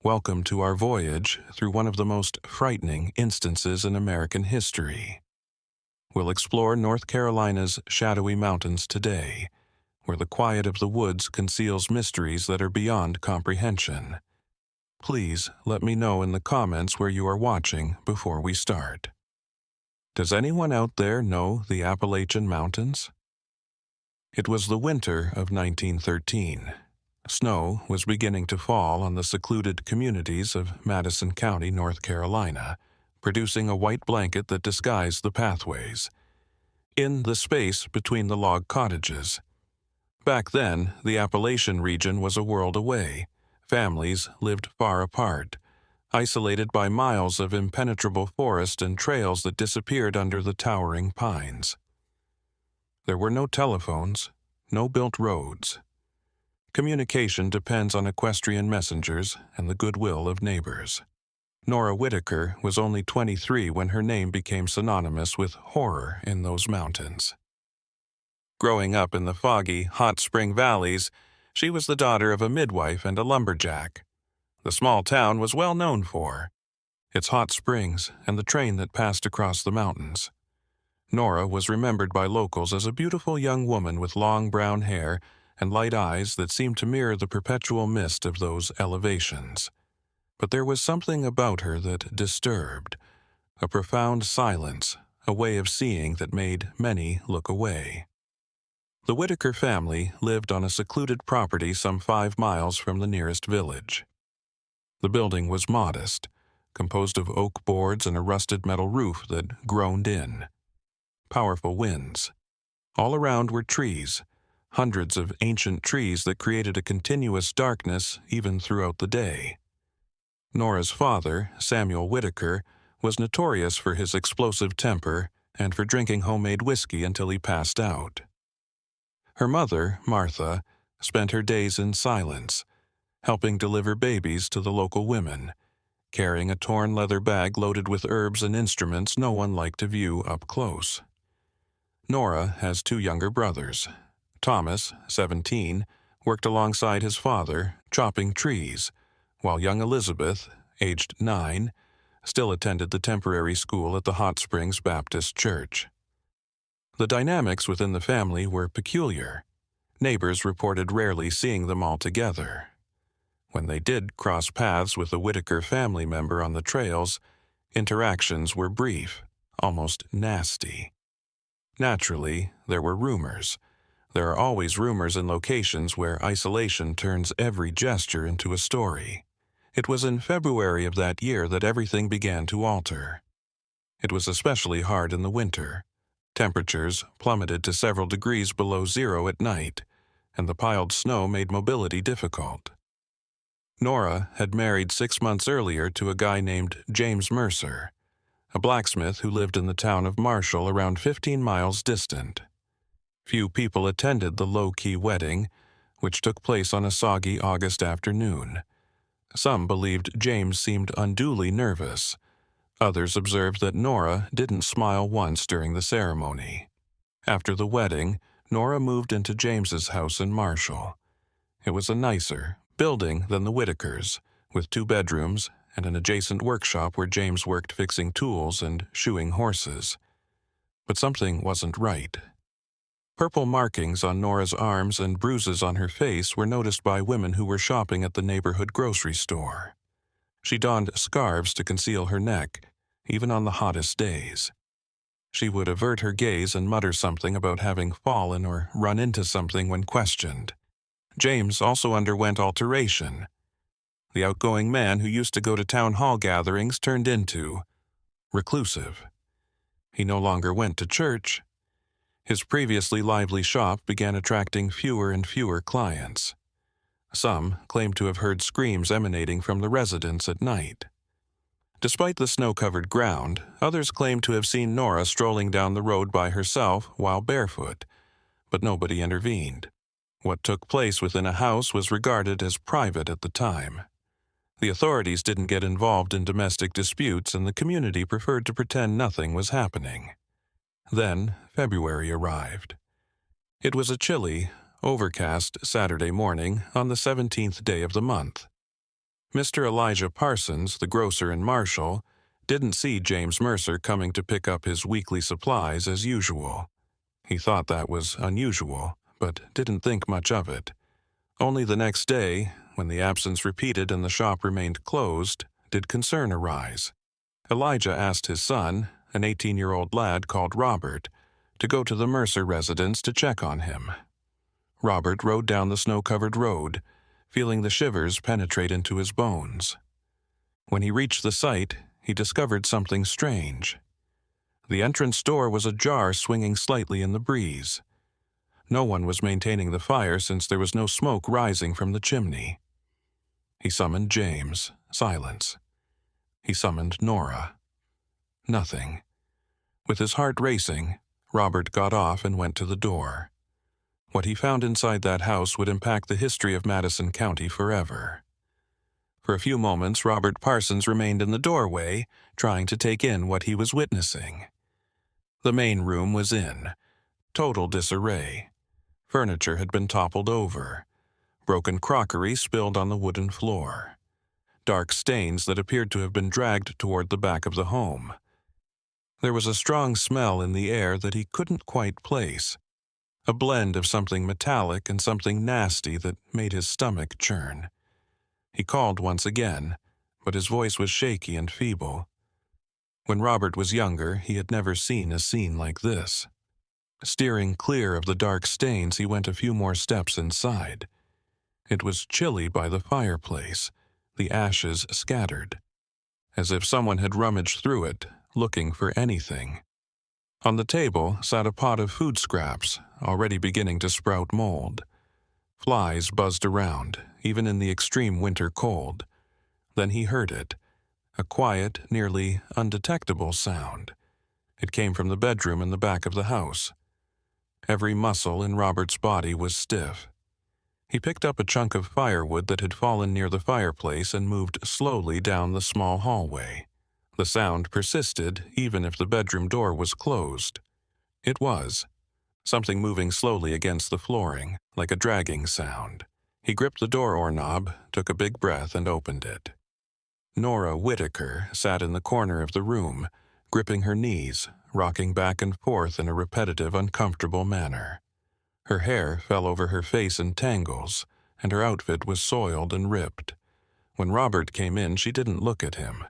Welcome to our voyage through one of the most frightening instances in American history. We'll explore North Carolina's shadowy mountains today, where the quiet of the woods conceals mysteries that are beyond comprehension. Please let me know in the comments where you are watching before we start. Does anyone out there know the Appalachian Mountains? It was the winter of 1913. Snow was beginning to fall on the secluded communities of Madison County, North Carolina, producing a white blanket that disguised the pathways, in the space between the log cottages. Back then, the Appalachian region was a world away. Families lived far apart, isolated by miles of impenetrable forest and trails that disappeared under the towering pines. There were no telephones, no built roads. Communication depends on equestrian messengers and the goodwill of neighbors. Nora Whitaker was only 23 when her name became synonymous with horror in those mountains. Growing up in the foggy, hot spring valleys, she was the daughter of a midwife and a lumberjack. The small town was well known for its hot springs and the train that passed across the mountains. Nora was remembered by locals as a beautiful young woman with long brown hair and light eyes that seemed to mirror the perpetual mist of those elevations. But there was something about her that disturbed, a profound silence, a way of seeing that made many look away. The Whitaker family lived on a secluded property some 5 miles from the nearest village. The building was modest, composed of oak boards and a rusted metal roof that groaned in. Powerful winds. All around were trees, hundreds of ancient trees that created a continuous darkness even throughout the day. Nora's father, Samuel Whitaker, was notorious for his explosive temper and for drinking homemade whiskey until he passed out. Her mother, Martha, spent her days in silence, helping deliver babies to the local women, carrying a torn leather bag loaded with herbs and instruments no one liked to view up close. Nora has 2 younger brothers. Thomas, 17, worked alongside his father, chopping trees, while young Elizabeth, aged 9, still attended the temporary school at the Hot Springs Baptist Church. The dynamics within the family were peculiar. Neighbors reported rarely seeing them all together. When they did cross paths with a Whitaker family member on the trails, interactions were brief, almost nasty. Naturally, there were rumors. There are always rumors in locations where isolation turns every gesture into a story. It was in February of that year that everything began to alter. It was especially hard in the winter. Temperatures plummeted to several degrees below zero at night, and the piled snow made mobility difficult. Nora had married 6 months earlier to a guy named James Mercer, a blacksmith who lived in the town of Marshall around 15 miles distant. Few people attended the low-key wedding, which took place on a soggy August afternoon. Some believed James seemed unduly nervous. Others observed that Nora didn't smile once during the ceremony. After the wedding, Nora moved into James's house in Marshall. It was a nicer building than the Whitakers, with 2 bedrooms and an adjacent workshop where James worked fixing tools and shoeing horses. But something wasn't right. Purple markings on Nora's arms and bruises on her face were noticed by women who were shopping at the neighborhood grocery store. She donned scarves to conceal her neck, even on the hottest days. She would avert her gaze and mutter something about having fallen or run into something when questioned. James also underwent alteration. The outgoing man who used to go to town hall gatherings turned into reclusive. He no longer went to church. His previously lively shop began attracting fewer and fewer clients. Some claimed to have heard screams emanating from the residents at night. Despite the snow-covered ground, others claimed to have seen Nora strolling down the road by herself while barefoot, but nobody intervened. What took place within a house was regarded as private at the time. The authorities didn't get involved in domestic disputes, and the community preferred to pretend nothing was happening. Then February arrived. It was a chilly, overcast Saturday morning on the 17th day of the month. Mr. Elijah Parsons, the grocer in Marshall, didn't see James Mercer coming to pick up his weekly supplies as usual. He thought that was unusual, but didn't think much of it. Only the next day, when the absence repeated and the shop remained closed, did concern arise. Elijah asked his son, an 18-year-old lad called Robert, to go to the Mercer residence to check on him. Robert rode down the snow-covered road, feeling the shivers penetrate into his bones. When he reached the site, he discovered something strange. The entrance door was ajar, swinging slightly in the breeze. No one was maintaining the fire since there was no smoke rising from the chimney. He summoned James. Silence. He summoned Nora. Nothing. With his heart racing, Robert got off and went to the door. What he found inside that house would impact the history of Madison County forever. For a few moments, Robert Parsons remained in the doorway, trying to take in what he was witnessing. The main room was in total disarray. Furniture had been toppled over. Broken crockery spilled on the wooden floor. Dark stains that appeared to have been dragged toward the back of the home. There was a strong smell in the air that he couldn't quite place. A blend of something metallic and something nasty that made his stomach churn. He called once again, but his voice was shaky and feeble. When Robert was younger, he had never seen a scene like this. Steering clear of the dark stains, he went a few more steps inside. It was chilly by the fireplace, the ashes scattered, as if someone had rummaged through it, looking for anything. On the table sat a pot of food scraps, already beginning to sprout mold. Flies buzzed around, even in the extreme winter cold. Then he heard it, a quiet, nearly undetectable sound. It came from the bedroom in the back of the house. Every muscle in Robert's body was stiff. He picked up a chunk of firewood that had fallen near the fireplace and moved slowly down the small hallway. The sound persisted even if the bedroom door was closed. It was. Something moving slowly against the flooring, like a dragging sound. He gripped the door knob, took a big breath, and opened it. Nora Whitaker sat in the corner of the room, gripping her knees, rocking back and forth in a repetitive, uncomfortable manner. Her hair fell over her face in tangles, and her outfit was soiled and ripped. When Robert came in, she didn't look at him.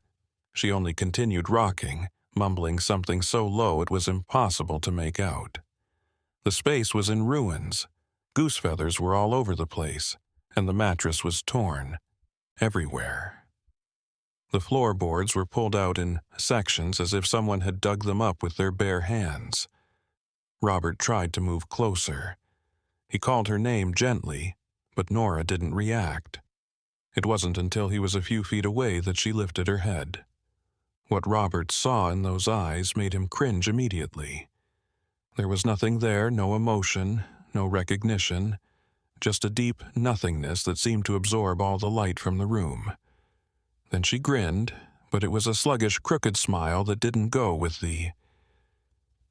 She only continued rocking, mumbling something so low it was impossible to make out. The space was in ruins. Goose feathers were all over the place, and the mattress was torn. Everywhere. The floorboards were pulled out in sections as if someone had dug them up with their bare hands. Robert tried to move closer. He called her name gently, but Nora didn't react. It wasn't until he was a few feet away that she lifted her head. What Robert saw in those eyes made him cringe immediately. There was nothing there, no emotion, no recognition, just a deep nothingness that seemed to absorb all the light from the room. Then she grinned, but it was a sluggish, crooked smile that didn't go with the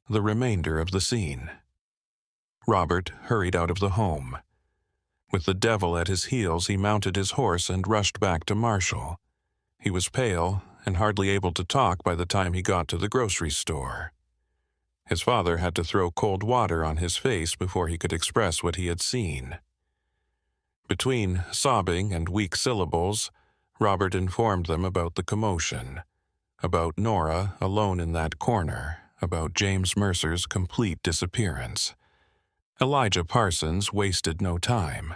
remainder of the scene. Robert hurried out of the home. With the devil at his heels, he mounted his horse and rushed back to Marshall. He was pale and hardly able to talk by the time he got to the grocery store. His father had to throw cold water on his face before he could express what he had seen. Between sobbing and weak syllables, Robert informed them about the commotion, about Nora alone in that corner, about James Mercer's complete disappearance. Elijah Parsons wasted no time.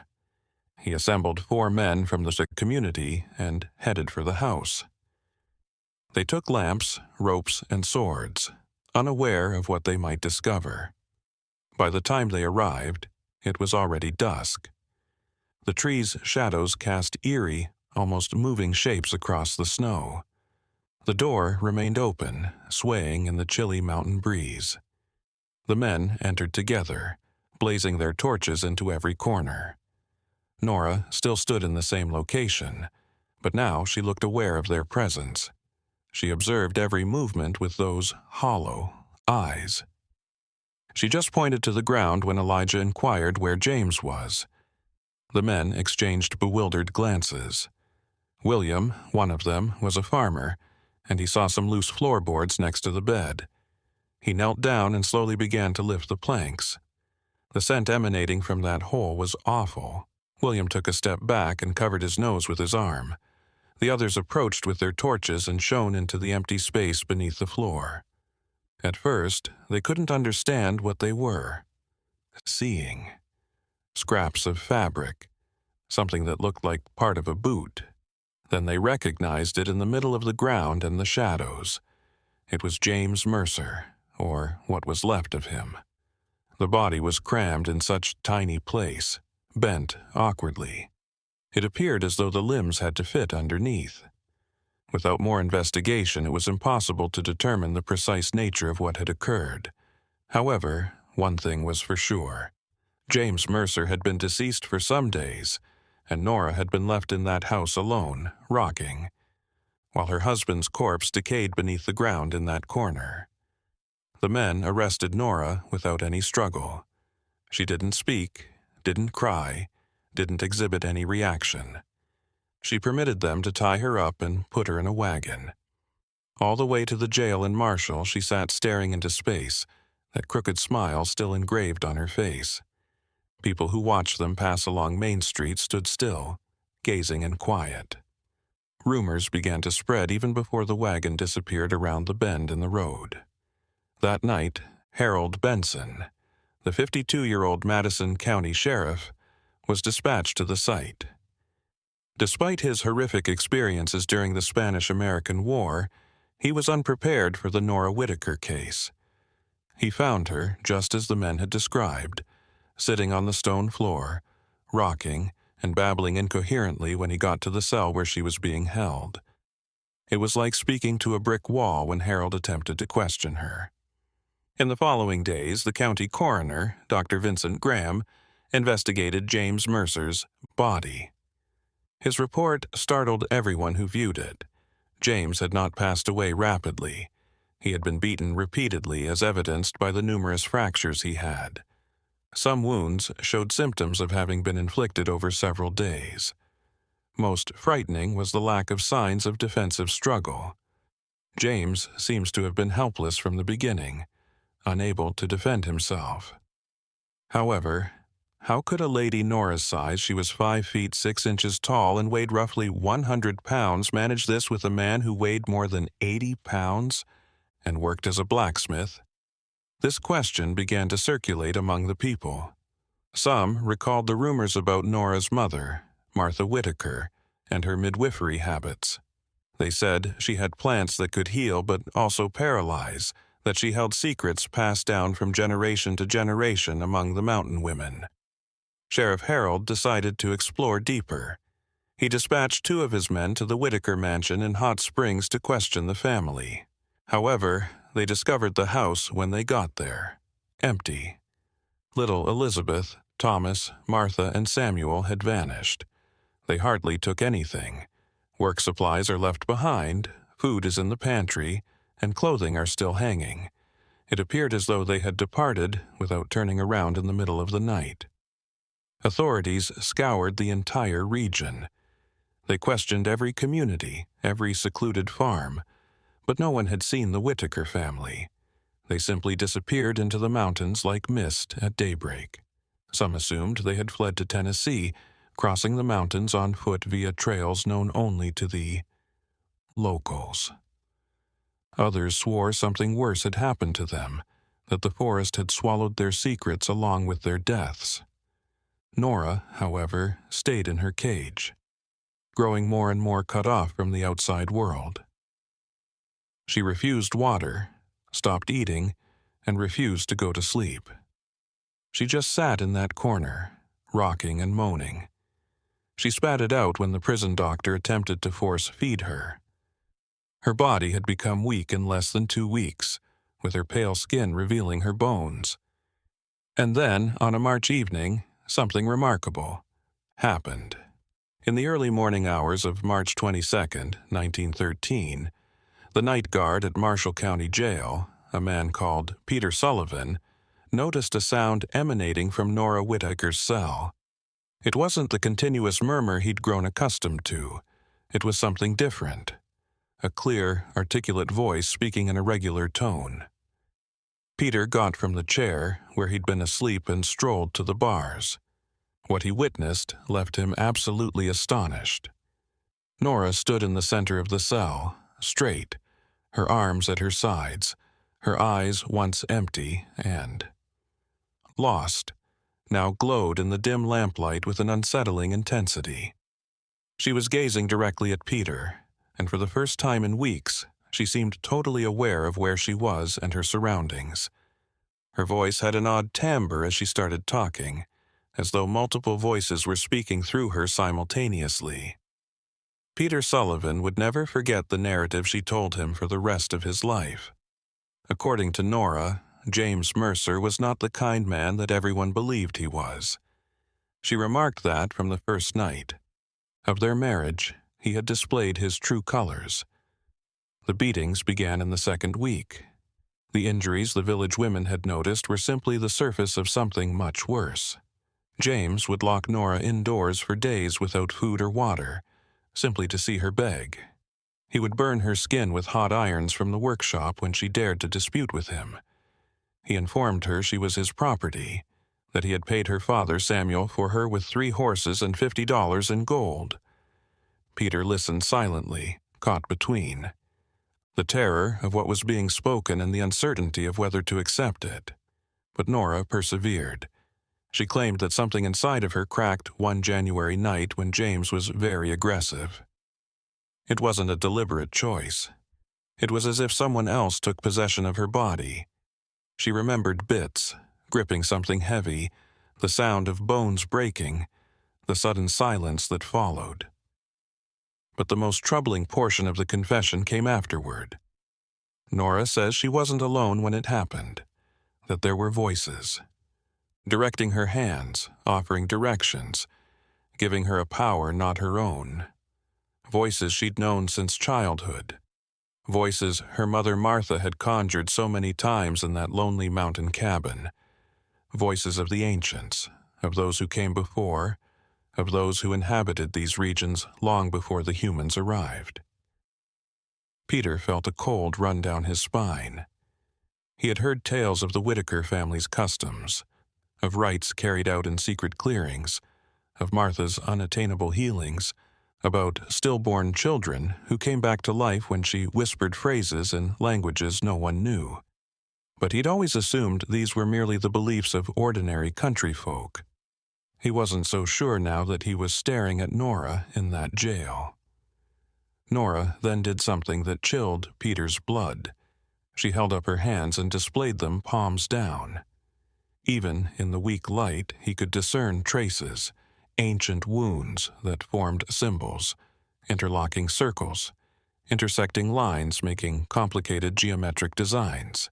He assembled 4 men from the community and headed for the house. They took lamps, ropes, and swords, unaware of what they might discover. By the time they arrived, it was already dusk. The trees' shadows cast eerie, almost moving shapes across the snow. The door remained open, swaying in the chilly mountain breeze. The men entered together, blazing their torches into every corner. Nora still stood in the same location, but now she looked aware of their presence. She observed every movement with those hollow eyes. She just pointed to the ground when Elijah inquired where James was. The men exchanged bewildered glances. William, one of them, was a farmer, and he saw some loose floorboards next to the bed. He knelt down and slowly began to lift the planks. The scent emanating from that hole was awful. William took a step back and covered his nose with his arm. The others approached with their torches and shone into the empty space beneath the floor. At first, they couldn't understand what they were seeing. Scraps of fabric, something that looked like part of a boot. Then they recognized it in the middle of the ground and the shadows. It was James Mercer, or what was left of him. The body was crammed in such tiny place, bent awkwardly. It appeared as though the limbs had to fit underneath. Without more investigation, it was impossible to determine the precise nature of what had occurred. However, one thing was for sure. James Mercer had been deceased for some days, and Nora had been left in that house alone, rocking, while her husband's corpse decayed beneath the ground in that corner. The men arrested Nora without any struggle. She didn't speak, didn't cry, didn't exhibit any reaction. She permitted them to tie her up and put her in a wagon. All the way to the jail in Marshall, she sat staring into space, that crooked smile still engraved on her face. People who watched them pass along Main Street stood still, gazing in quiet. Rumors began to spread even before the wagon disappeared around the bend in the road. That night, Harold Benson, the 52-year-old Madison County Sheriff, was dispatched to the site. Despite his horrific experiences during the Spanish-American War, he was unprepared for the Nora Whitaker case. He found her, just as the men had described, sitting on the stone floor, rocking and babbling incoherently when he got to the cell where she was being held. It was like speaking to a brick wall when Harold attempted to question her. In the following days, the county coroner, Dr. Vincent Graham, investigated James Mercer's body. His report startled everyone who viewed it. James had not passed away rapidly. He had been beaten repeatedly, as evidenced by the numerous fractures he had. Some wounds showed symptoms of having been inflicted over several days. Most frightening was the lack of signs of defensive struggle. James seems to have been helpless from the beginning, unable to defend himself. However, how could a lady Nora's size, she was 5 feet 6 inches tall and weighed roughly 100 pounds, manage this with a man who weighed more than 80 pounds and worked as a blacksmith? This question began to circulate among the people. Some recalled the rumors about Nora's mother, Martha Whitaker, and her midwifery habits. They said she had plants that could heal but also paralyze, that she held secrets passed down from generation to generation among the mountain women. Sheriff Harold decided to explore deeper. He dispatched 2 of his men to the Whitaker mansion in Hot Springs to question the family. However, they discovered the house when they got there, empty. Little Elizabeth, Thomas, Martha, and Samuel had vanished. They hardly took anything. Work supplies are left behind, food is in the pantry, and clothing are still hanging. It appeared as though they had departed without turning around in the middle of the night. Authorities scoured the entire region. They questioned every community, every secluded farm, but no one had seen the Whitaker family. They simply disappeared into the mountains like mist at daybreak. Some assumed they had fled to Tennessee, crossing the mountains on foot via trails known only to the locals. Others swore something worse had happened to them, that the forest had swallowed their secrets along with their deaths. Nora, however, stayed in her cage, growing more and more cut off from the outside world. She refused water, stopped eating, and refused to go to sleep. She just sat in that corner, rocking and moaning. She spat it out when the prison doctor attempted to force-feed her. Her body had become weak in less than 2 weeks, with her pale skin revealing her bones. And then, on a March evening, something remarkable happened. In the early morning hours of March 22, 1913, the night guard at Marshall County Jail, a man called Peter Sullivan, noticed a sound emanating from Nora Whitaker's cell. It wasn't the continuous murmur he'd grown accustomed to. It was something different, a clear, articulate voice speaking in a regular tone. Peter got from the chair where he'd been asleep and strolled to the bars. What he witnessed left him absolutely astonished. Nora stood in the center of the cell, straight, her arms at her sides, her eyes once empty and lost, now glowed in the dim lamplight with an unsettling intensity. She was gazing directly at Peter, and for the first time in weeks, she seemed totally aware of where she was and her surroundings. Her voice had an odd timbre as she started talking, as though multiple voices were speaking through her simultaneously. Peter Sullivan would never forget the narrative she told him for the rest of his life. According to Nora, James Mercer was not the kind man that everyone believed he was. She remarked that from the first night of their marriage, he had displayed his true colors. The beatings began in the second week. The injuries the village women had noticed were simply the surface of something much worse. James would lock Nora indoors for days without food or water, simply to see her beg. He would burn her skin with hot irons from the workshop when she dared to dispute with him. He informed her she was his property, that he had paid her father Samuel for her with 3 horses and $50 in gold. Peter listened silently, caught between the terror of what was being spoken and the uncertainty of whether to accept it. But Nora persevered. She claimed that something inside of her cracked one January night when James was very aggressive. It wasn't a deliberate choice. It was as if someone else took possession of her body. She remembered bits, gripping something heavy, the sound of bones breaking, the sudden silence that followed. But the most troubling portion of the confession came afterward. Nora says she wasn't alone when it happened, that there were voices, directing her hands, offering directions, giving her a power not her own. Voices she'd known since childhood. Voices her mother Martha had conjured so many times in that lonely mountain cabin. Voices of the ancients, of those who came before, of those who inhabited these regions long before the humans arrived. Peter felt a cold run down his spine. He had heard tales of the Whitaker family's customs, of rites carried out in secret clearings, of Martha's unattainable healings, about stillborn children who came back to life when she whispered phrases in languages no one knew. But he'd always assumed these were merely the beliefs of ordinary country folk. He wasn't so sure now that he was staring at Nora in that jail. Nora then did something that chilled Peter's blood. She held up her hands and displayed them palms down. Even in the weak light, he could discern traces, ancient wounds that formed symbols, interlocking circles, intersecting lines making complicated geometric designs.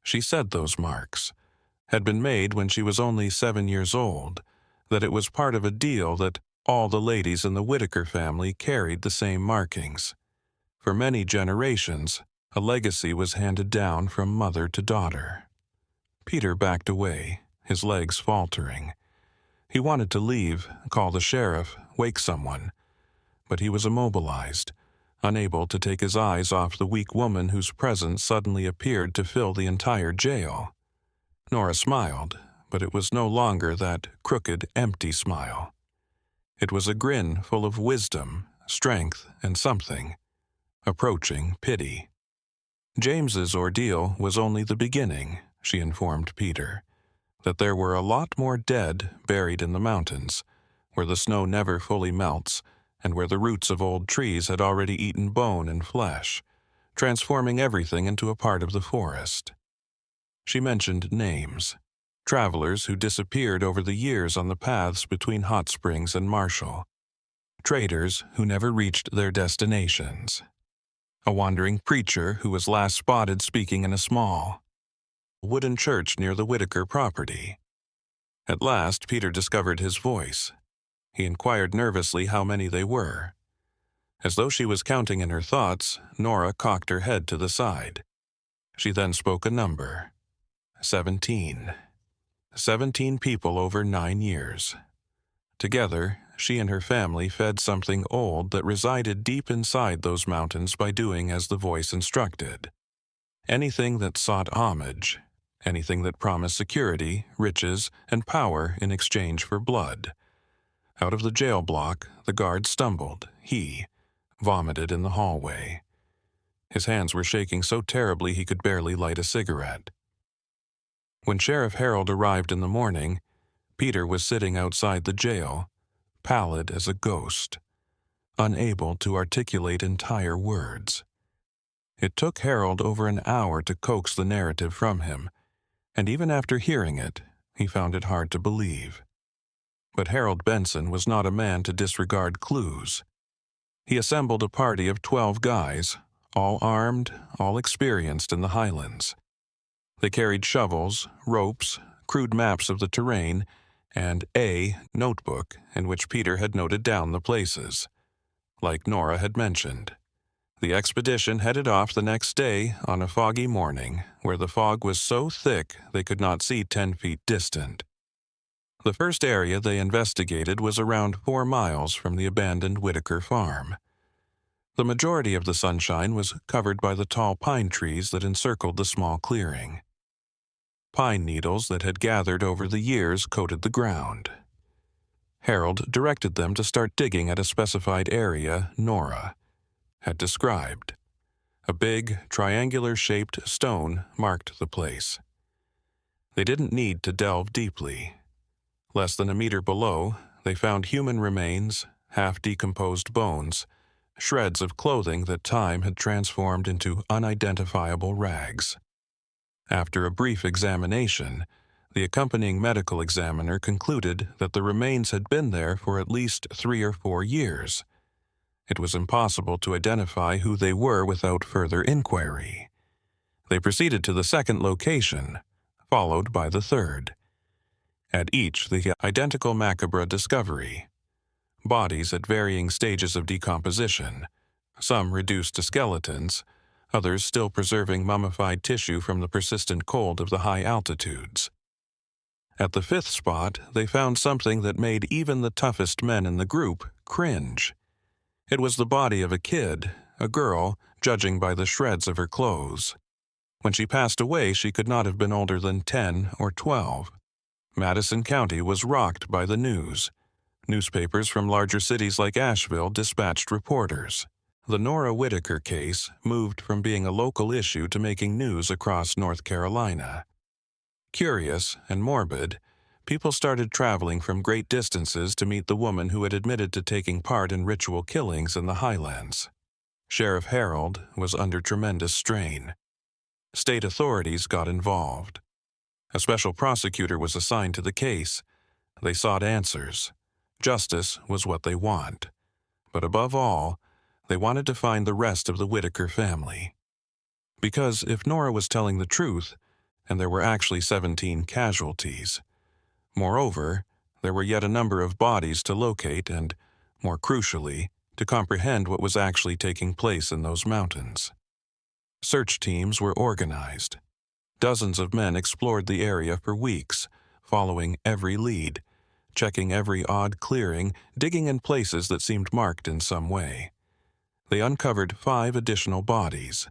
She said those marks had been made when she was only 7 years old, that it was part of a deal that all the ladies in the Whitaker family carried the same markings. For many generations, a legacy was handed down from mother to daughter. Peter backed away, his legs faltering. He wanted to leave, call the sheriff, wake someone, but he was immobilized, unable to take his eyes off the weak woman whose presence suddenly appeared to fill the entire jail. Nora smiled, but it was no longer that crooked, empty smile. It was a grin full of wisdom, strength, and something, approaching pity. James's ordeal was only the beginning, she informed Peter, that there were a lot more dead buried in the mountains, where the snow never fully melts and where the roots of old trees had already eaten bone and flesh, transforming everything into a part of the forest. She mentioned names, travelers who disappeared over the years on the paths between Hot Springs and Marshall, traders who never reached their destinations, a wandering preacher who was last spotted speaking in a small wooden church near the Whitaker property. At last, Peter discovered his voice. He inquired nervously how many they were. As though she was counting in her thoughts, Nora cocked her head to the side. She then spoke a number. 17. 17 people over 9 years. Together, she and her family fed something old that resided deep inside those mountains by doing as the voice instructed. Anything that sought homage, anything that promised security, riches, and power in exchange for blood. Out of the jail block, the guard stumbled. He vomited in the hallway. His hands were shaking so terribly he could barely light a cigarette. When Sheriff Harold arrived in the morning, Peter was sitting outside the jail, pallid as a ghost, unable to articulate entire words. It took Harold over an hour to coax the narrative from him, and even after hearing it, he found it hard to believe. But Harold Benson was not a man to disregard clues. He assembled a party of 12 guys, all armed, all experienced in the highlands. They carried shovels, ropes, crude maps of the terrain, and a notebook in which Peter had noted down the places. Like Nora had mentioned, the expedition headed off the next day on a foggy morning where the fog was so thick they could not see 10 feet distant. The first area they investigated was around 4 miles from the abandoned Whitaker farm. The majority of the sunshine was covered by the tall pine trees that encircled the small clearing. Pine needles that had gathered over the years coated the ground. Harold directed them to start digging at a specified area Nora had described. A big, triangular-shaped stone marked the place. They didn't need to delve deeply. Less than a meter below, they found human remains, half-decomposed bones, shreds of clothing that time had transformed into unidentifiable rags. After a brief examination, the accompanying medical examiner concluded that the remains had been there for at least 3 or 4 years. It was impossible to identify who they were without further inquiry. They proceeded to the second location, followed by the third. At each, the identical macabre discovery. Bodies at varying stages of decomposition, some reduced to skeletons, others still preserving mummified tissue from the persistent cold of the high altitudes. At the 5th spot, they found something that made even the toughest men in the group cringe. It was the body of a kid, a girl, judging by the shreds of her clothes. When she passed away, she could not have been older than 10 or 12. Madison County was rocked by the news. Newspapers from larger cities like Asheville dispatched reporters. The Nora Whitaker case moved from being a local issue to making news across North Carolina. Curious and morbid, people started traveling from great distances to meet the woman who had admitted to taking part in ritual killings in the highlands. Sheriff Harold was under tremendous strain. State authorities got involved. A special prosecutor was assigned to the case. They sought answers. Justice was what they want. But above all, they wanted to find the rest of the Whitaker family. Because if Nora was telling the truth, and there were actually 17 casualties. Moreover, there were yet a number of bodies to locate and, more crucially, to comprehend what was actually taking place in those mountains. Search teams were organized. Dozens of men explored the area for weeks, following every lead, checking every odd clearing, digging in places that seemed marked in some way. They uncovered 5 additional bodies.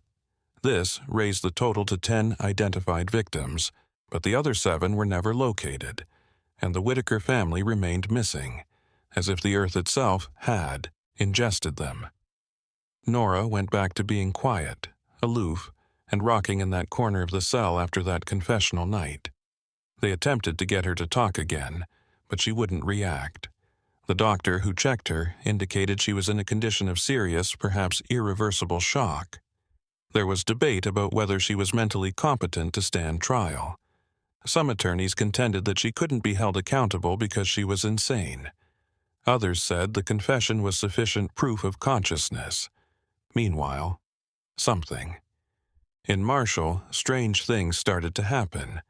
This raised the total to 10 identified victims, but the other 7 were never located, and the Whitaker family remained missing, as if the earth itself had ingested them. Nora went back to being quiet, aloof, and rocking in that corner of the cell after that confessional night. They attempted to get her to talk again, but she wouldn't react. The doctor who checked her indicated she was in a condition of serious, perhaps irreversible shock. There was debate about whether she was mentally competent to stand trial. Some attorneys contended that she couldn't be held accountable because she was insane. Others said the confession was sufficient proof of consciousness. Meanwhile, something. In Marshall, strange things started to happen.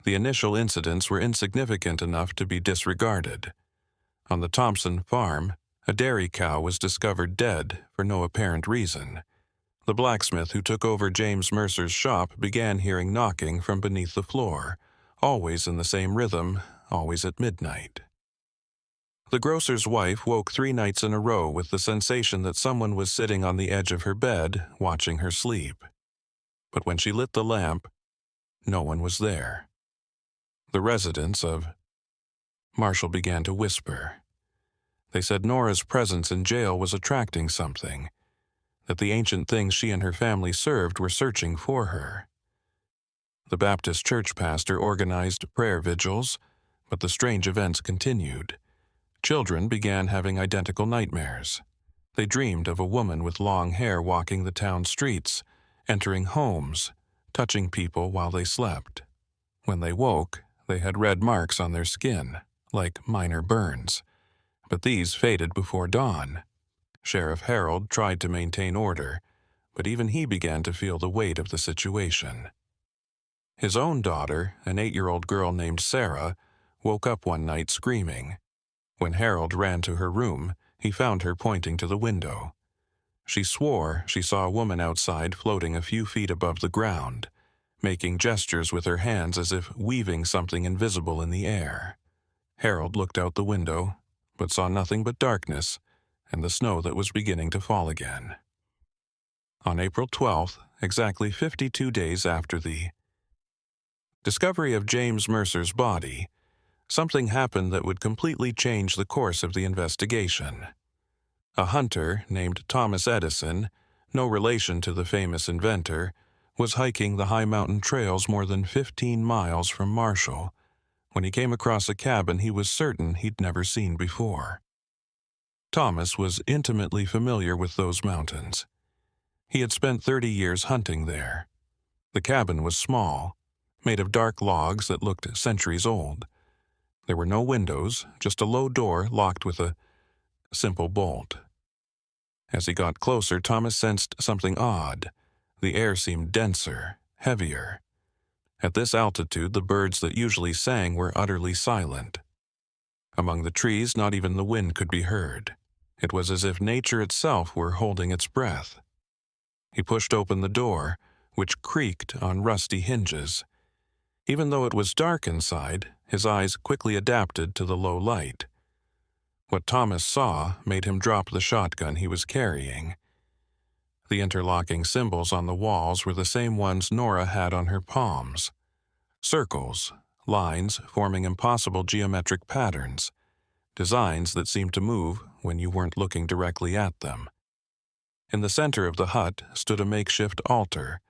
The initial incidents were insignificant enough to be disregarded. On the Thompson farm, a dairy cow was discovered dead for no apparent reason. The blacksmith who took over James Mercer's shop began hearing knocking from beneath the floor, always in the same rhythm, always at midnight. The grocer's wife woke 3 nights in a row with the sensation that someone was sitting on the edge of her bed, watching her sleep. But when she lit the lamp, no one was there. The residents of Marshall began to whisper. They said Nora's presence in jail was attracting something, that the ancient things she and her family served were searching for her. The Baptist church pastor organized prayer vigils, but the strange events continued. Children began having identical nightmares. They dreamed of a woman with long hair walking the town streets, entering homes, touching people while they slept. When they woke, they had red marks on their skin, like minor burns. But these faded before dawn. Sheriff Harold tried to maintain order, but even he began to feel the weight of the situation. His own daughter, an 8-year-old girl named Sarah, woke up one night screaming. When Harold ran to her room, he found her pointing to the window. She swore she saw a woman outside floating a few feet above the ground, making gestures with her hands as if weaving something invisible in the air. Harold looked out the window, but saw nothing but darkness and the snow that was beginning to fall again. On April 12th, exactly 52 days after the discovery of James Mercer's body, something happened that would completely change the course of the investigation. A hunter named Thomas Edison, no relation to the famous inventor, was hiking the high mountain trails more than 15 miles from Marshall when he came across a cabin he was certain he'd never seen before. Thomas was intimately familiar with those mountains. He had spent 30 years hunting there. The cabin was small, made of dark logs that looked centuries old. There were no windows, just a low door locked with a simple bolt. As he got closer, Thomas sensed something odd. The air seemed denser, heavier. At this altitude, the birds that usually sang were utterly silent. Among the trees, not even the wind could be heard. It was as if nature itself were holding its breath. He pushed open the door, which creaked on rusty hinges. Even though it was dark inside, his eyes quickly adapted to the low light. What Thomas saw made him drop the shotgun he was carrying. The interlocking symbols on the walls were the same ones Nora had on her palms. Circles, lines forming impossible geometric patterns, designs that seemed to move when you weren't looking directly at them. In the center of the hut stood a makeshift altar,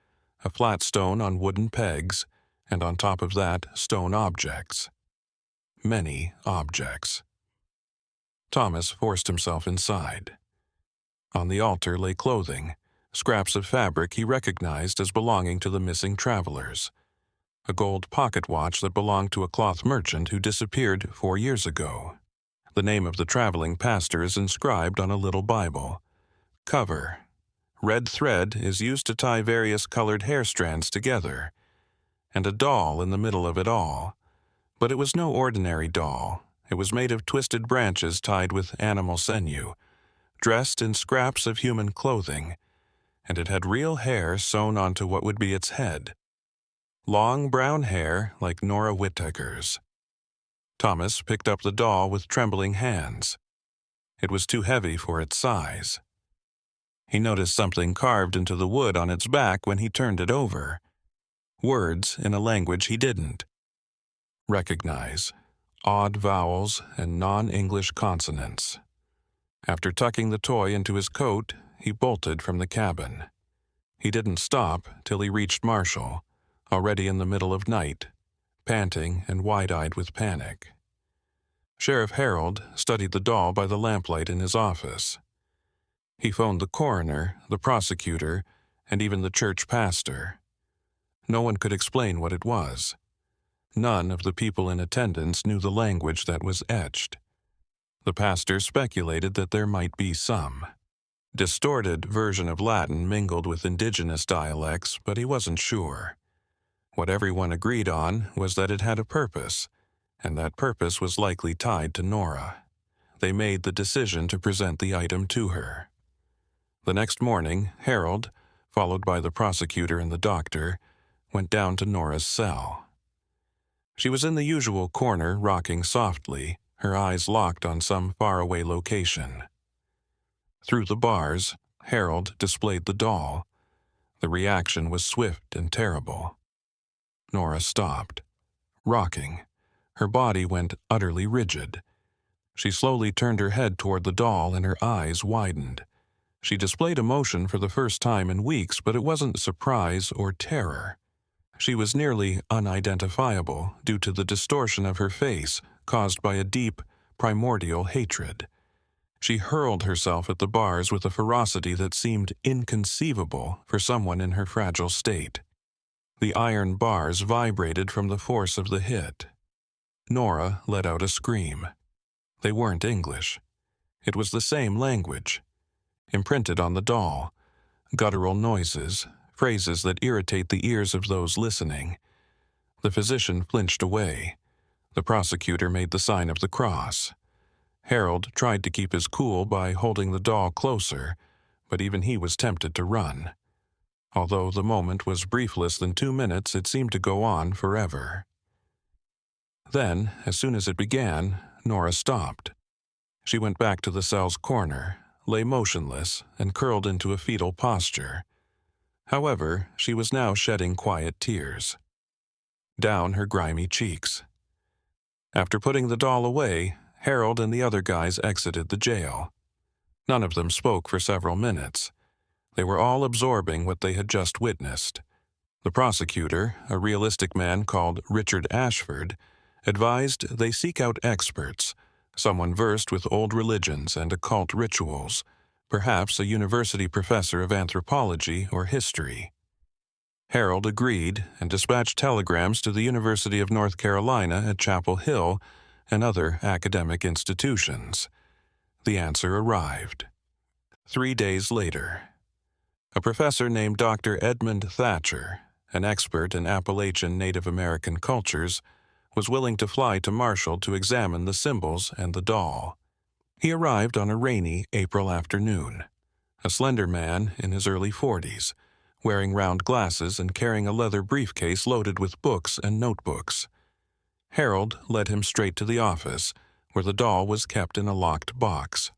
a flat stone on wooden pegs, and on top of that, stone objects. Many objects. Thomas forced himself inside. On the altar lay clothing, scraps of fabric he recognized as belonging to the missing travelers. A gold pocket watch that belonged to a cloth merchant who disappeared 4 years ago. The name of the traveling pastor is inscribed on a little Bible. Cover. Red thread is used to tie various colored hair strands together. And a doll in the middle of it all. But it was no ordinary doll. It was made of twisted branches tied with animal sinew, dressed in scraps of human clothing, and it had real hair sewn onto what would be its head. Long brown hair like Nora Whitaker's. Thomas picked up the doll with trembling hands. It was too heavy for its size. He noticed something carved into the wood on its back when he turned it over. Words in a language he didn't recognize, odd vowels and non-English consonants. After tucking the toy into his coat, he bolted from the cabin. He didn't stop till he reached Marshall, already in the middle of night, panting and wide-eyed with panic. Sheriff Harold studied the doll by the lamplight in his office. He phoned the coroner, the prosecutor, and even the church pastor. No one could explain what it was. None of the people in attendance knew the language that was etched. The pastor speculated that there might be some distorted version of Latin mingled with indigenous dialects, but he wasn't sure. What everyone agreed on was that it had a purpose, and that purpose was likely tied to Nora. They made the decision to present the item to her. The next morning, Harold, followed by the prosecutor and the doctor, went down to Nora's cell. She was in the usual corner, rocking softly, her eyes locked on some faraway location. Through the bars, Harold displayed the doll. The reaction was swift and terrible. Nora stopped, rocking. Her body went utterly rigid. She slowly turned her head toward the doll and her eyes widened. She displayed emotion for the first time in weeks, but it wasn't surprise or terror. She was nearly unidentifiable due to the distortion of her face caused by a deep, primordial hatred. She hurled herself at the bars with a ferocity that seemed inconceivable for someone in her fragile state. The iron bars vibrated from the force of the hit. Nora let out a scream. They weren't English. It was the same language. Imprinted on the doll, guttural noises, phrases that irritate the ears of those listening. The physician flinched away. The prosecutor made the sign of the cross. Harold tried to keep his cool by holding the doll closer, but even he was tempted to run. Although the moment was brief, less than 2 minutes, it seemed to go on forever. Then, as soon as it began, Nora stopped. She went back to the cell's corner, lay motionless, and curled into a fetal posture. However, she was now shedding quiet tears. Down her grimy cheeks. After putting the doll away, Harold and the other guys exited the jail. None of them spoke for several minutes. They were all absorbing what they had just witnessed. The prosecutor, a realistic man called Richard Ashford, advised they seek out experts, someone versed with old religions and occult rituals, perhaps a university professor of anthropology or history. Harold agreed and dispatched telegrams to the University of North Carolina at Chapel Hill and other academic institutions. The answer arrived. 3 days later, a professor named Dr. Edmund Thatcher, an expert in Appalachian Native American cultures, was willing to fly to Marshall to examine the symbols and the doll. He arrived on a rainy April afternoon, a slender man in his early 40s, wearing round glasses and carrying a leather briefcase loaded with books and notebooks. Harold led him straight to the office, where the doll was kept in a locked box.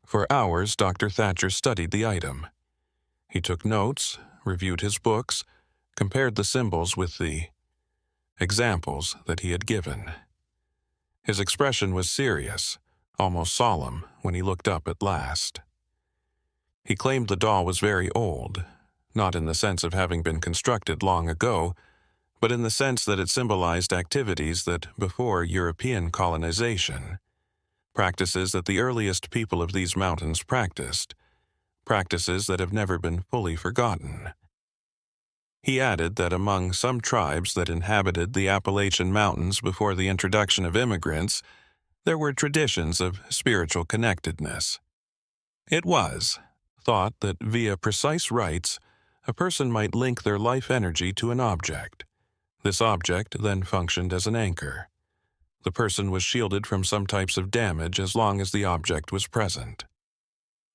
For hours, Dr. Thatcher studied the item. He took notes, reviewed his books, compared the symbols with the examples that he had given. His expression was serious, almost solemn, when he looked up at last. He claimed the doll was very old, not in the sense of having been constructed long ago, but in the sense that it symbolized activities that before European colonization, practices that the earliest people of these mountains practiced, practices that have never been fully forgotten. He added that among some tribes that inhabited the Appalachian Mountains before the introduction of immigrants, there were traditions of spiritual connectedness. It was thought that via precise rites, a person might link their life energy to an object. This object then functioned as an anchor. The person was shielded from some types of damage as long as the object was present.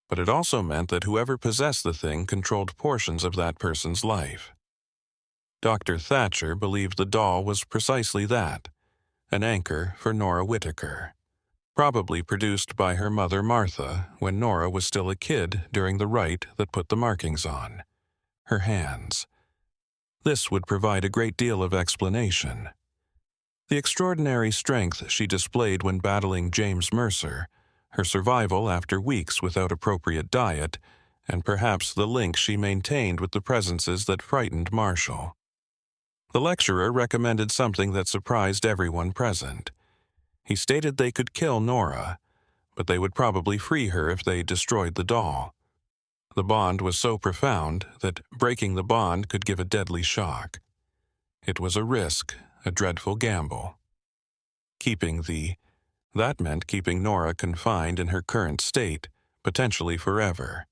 But it also meant that whoever possessed the thing controlled portions of that person's life. Dr. Thatcher believed the doll was precisely that, an anchor for Nora Whitaker, probably produced by her mother Martha when Nora was still a kid during the rite that put the markings on her hands. This would provide a great deal of explanation. The extraordinary strength she displayed when battling James Mercer, her survival after weeks without appropriate diet, and perhaps the link she maintained with the presences that frightened Marshall. The lecturer recommended something that surprised everyone present. He stated they could kill Nora, but they would probably free her if they destroyed the doll. The bond was so profound that breaking the bond could give a deadly shock. It was a risk, a dreadful gamble. That meant keeping Nora confined in her current state, potentially forever.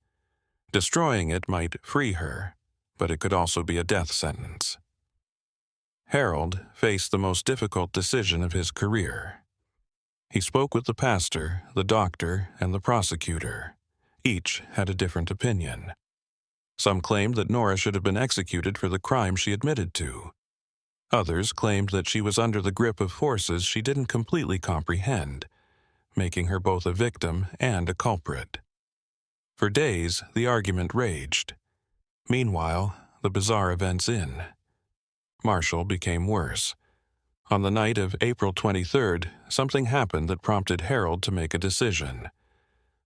Destroying it might free her, but it could also be a death sentence. Harold faced the most difficult decision of his career. He spoke with the pastor, the doctor, and the prosecutor. Each had a different opinion. Some claimed that Nora should have been executed for the crime she admitted to. Others claimed that she was under the grip of forces she didn't completely comprehend, making her both a victim and a culprit. For days, the argument raged. Meanwhile, the bizarre events in Marshall became worse. On the night of April 23rd, something happened that prompted Harold to make a decision.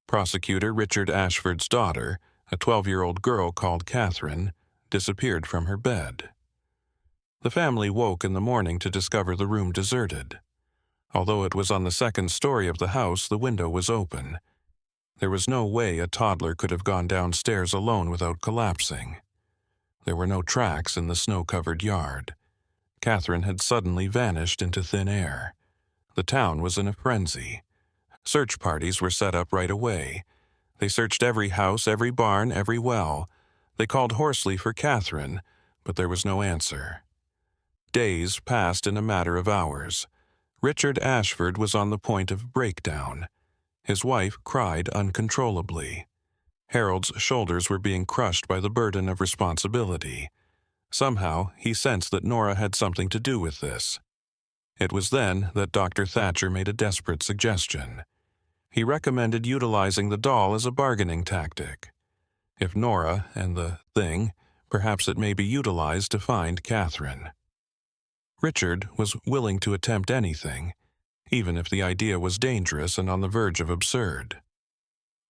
Prosecutor Richard Ashford's daughter, a 12-year-old girl called Catherine, disappeared from her bed. The family woke in the morning to discover the room deserted. Although it was on the second story of the house, the window was open. There was no way a toddler could have gone downstairs alone without collapsing. There were no tracks in the snow-covered yard. Catherine had suddenly vanished into thin air. The town was in a frenzy. Search parties were set up right away. They searched every house, every barn, every well. They called hoarsely for Catherine, but there was no answer. Days passed in a matter of hours. Richard Ashford was on the point of breakdown. His wife cried uncontrollably. Harold's shoulders were being crushed by the burden of responsibility. Somehow, he sensed that Nora had something to do with this. It was then that Dr. Thatcher made a desperate suggestion. He recommended utilizing the doll as a bargaining tactic. If Nora and the thing, perhaps it may be utilized to find Catherine. Richard was willing to attempt anything, even if the idea was dangerous and on the verge of absurd.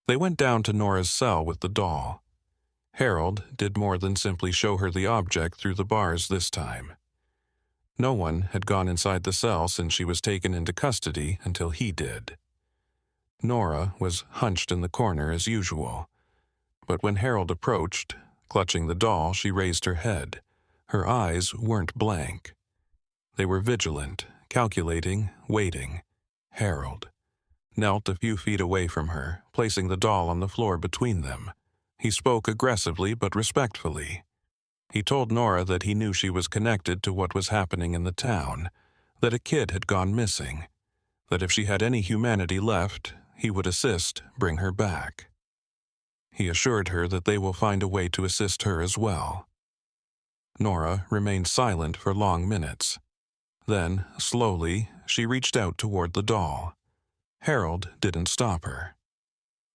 They went down to Nora's cell with the doll. Harold did more than simply show her the object through the bars this time. No one had gone inside the cell since she was taken into custody until he did. Nora was hunched in the corner as usual, but when Harold approached, clutching the doll, she raised her head. Her eyes weren't blank. They were vigilant, calculating, waiting. Harold knelt a few feet away from her, placing the doll on the floor between them. He spoke aggressively but respectfully. He told Nora that he knew she was connected to what was happening in the town, that a kid had gone missing, that if she had any humanity left, he would assist bring her back. He assured her that they will find a way to assist her as well. Nora remained silent for long minutes. Then, slowly, she reached out toward the doll. Harold didn't stop her.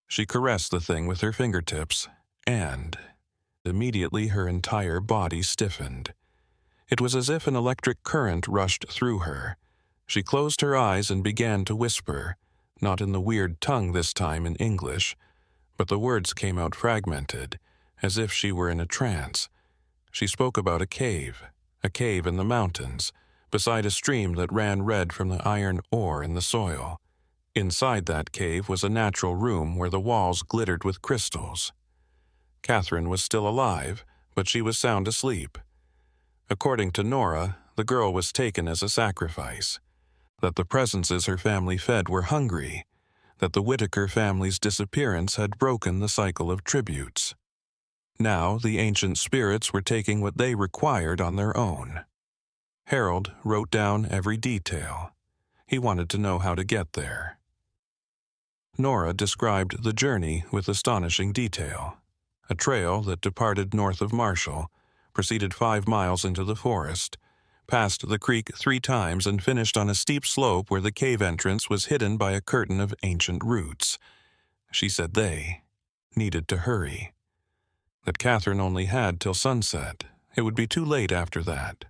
She caressed the thing with her fingertips, and immediately her entire body stiffened. It was as if an electric current rushed through her. She closed her eyes and began to whisper, not in the weird tongue this time in English, but the words came out fragmented, as if she were in a trance. She spoke about a cave in the mountains, beside a stream that ran red from the iron ore in the soil. Inside that cave was a natural room where the walls glittered with crystals. Catherine was still alive, but she was sound asleep. According to Nora, the girl was taken as a sacrifice, that the presences her family fed were hungry, that the Whitaker family's disappearance had broken the cycle of tributes. Now the ancient spirits were taking what they required on their own. Harold wrote down every detail. He wanted to know how to get there. Nora described the journey with astonishing detail. A trail that departed north of Marshall, proceeded 5 miles into the forest, passed the creek 3 times and finished on a steep slope where the cave entrance was hidden by a curtain of ancient roots. She said they needed to hurry. That Catherine only had till sunset. It would be too late after that.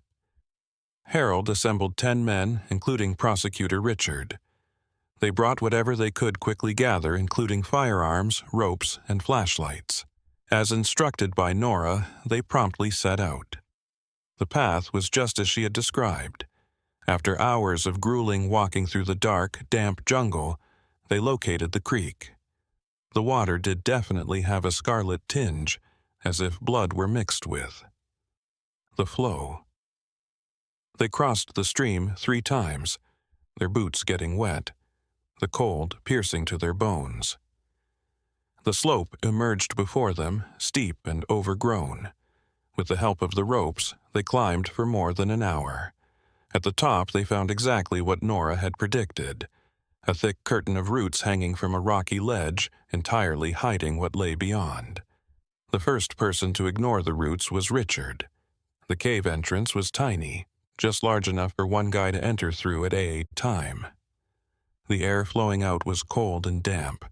Harold assembled 10 men, including Prosecutor Richard. They brought whatever they could quickly gather, including firearms, ropes, and flashlights. As instructed by Nora, they promptly set out. The path was just as she had described. After hours of grueling walking through the dark, damp jungle, they located the creek. The water did definitely have a scarlet tinge, as if blood were mixed with. The flow. They crossed the stream 3 times, their boots getting wet, the cold piercing to their bones. The slope emerged before them, steep and overgrown. With the help of the ropes, they climbed for more than an hour. At the top, they found exactly what Nora had predicted, a thick curtain of roots hanging from a rocky ledge, entirely hiding what lay beyond. The first person to ignore the roots was Richard. The cave entrance was tiny, just large enough for one guy to enter through at a time. The air flowing out was cold and damp,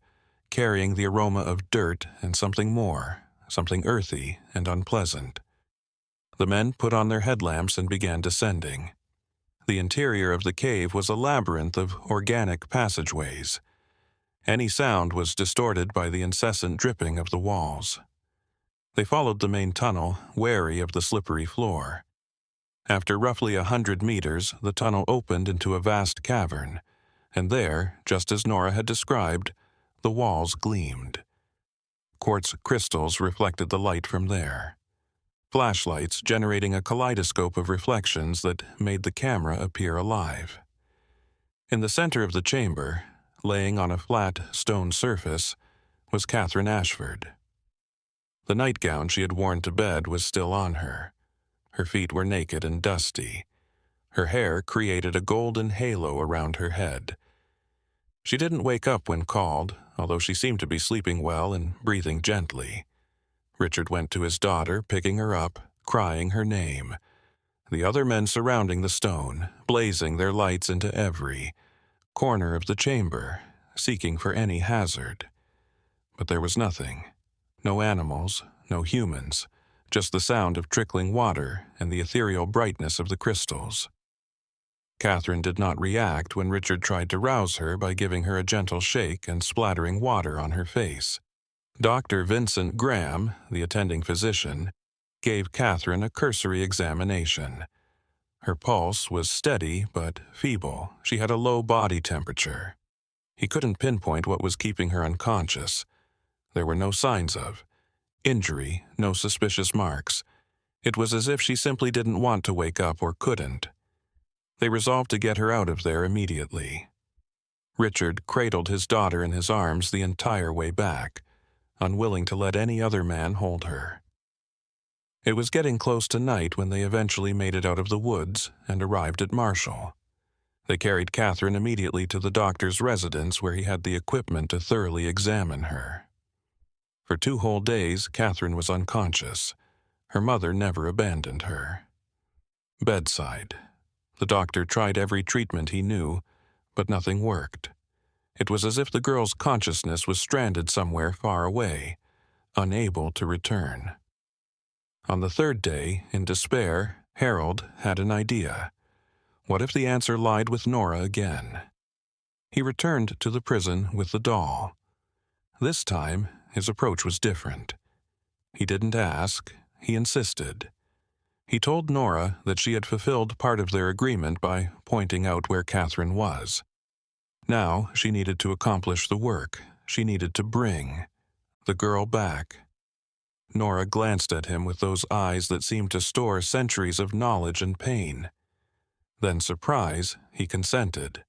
carrying the aroma of dirt and something more, something earthy and unpleasant. The men put on their headlamps and began descending. The interior of the cave was a labyrinth of organic passageways. Any sound was distorted by the incessant dripping of the walls. They followed the main tunnel, wary of the slippery floor. After roughly 100 meters, the tunnel opened into a vast cavern, and there, just as Nora had described, the walls gleamed. Quartz crystals reflected the light from there, flashlights generating a kaleidoscope of reflections that made the camera appear alive. In the center of the chamber, laying on a flat stone surface, was Catherine Ashford. The nightgown she had worn to bed was still on her. Her feet were naked and dusty. Her hair created a golden halo around her head. She didn't wake up when called, although she seemed to be sleeping well and breathing gently. Richard went to his daughter, picking her up, crying her name. The other men surrounding the stone, blazing their lights into every corner of the chamber, seeking for any hazard. But there was nothing. No animals, no humans, just the sound of trickling water and the ethereal brightness of the crystals. Catherine did not react when Richard tried to rouse her by giving her a gentle shake and splattering water on her face. Dr. Vincent Graham, the attending physician, gave Catherine a cursory examination. Her pulse was steady but feeble. She had a low body temperature. He couldn't pinpoint what was keeping her unconscious. There were no signs of injury, no suspicious marks. It was as if she simply didn't want to wake up or couldn't. They resolved to get her out of there immediately. Richard cradled his daughter in his arms the entire way back, unwilling to let any other man hold her. It was getting close to night when they eventually made it out of the woods and arrived at Marshall. They carried Catherine immediately to the doctor's residence where he had the equipment to thoroughly examine her. For 2 whole days, Catherine was unconscious. Her mother never abandoned her. Bedside. The doctor tried every treatment he knew, but nothing worked. It was as if the girl's consciousness was stranded somewhere far away, unable to return. On the 3rd day, in despair, Harold had an idea. What if the answer lied with Nora again? He returned to the prison with the doll. This time, his approach was different. He didn't ask, he insisted. He told Nora that she had fulfilled part of their agreement by pointing out where Catherine was. Now she needed to accomplish the work. She needed to bring the girl back. Nora glanced at him with those eyes that seemed to store centuries of knowledge and pain. Then, surprise, he consented.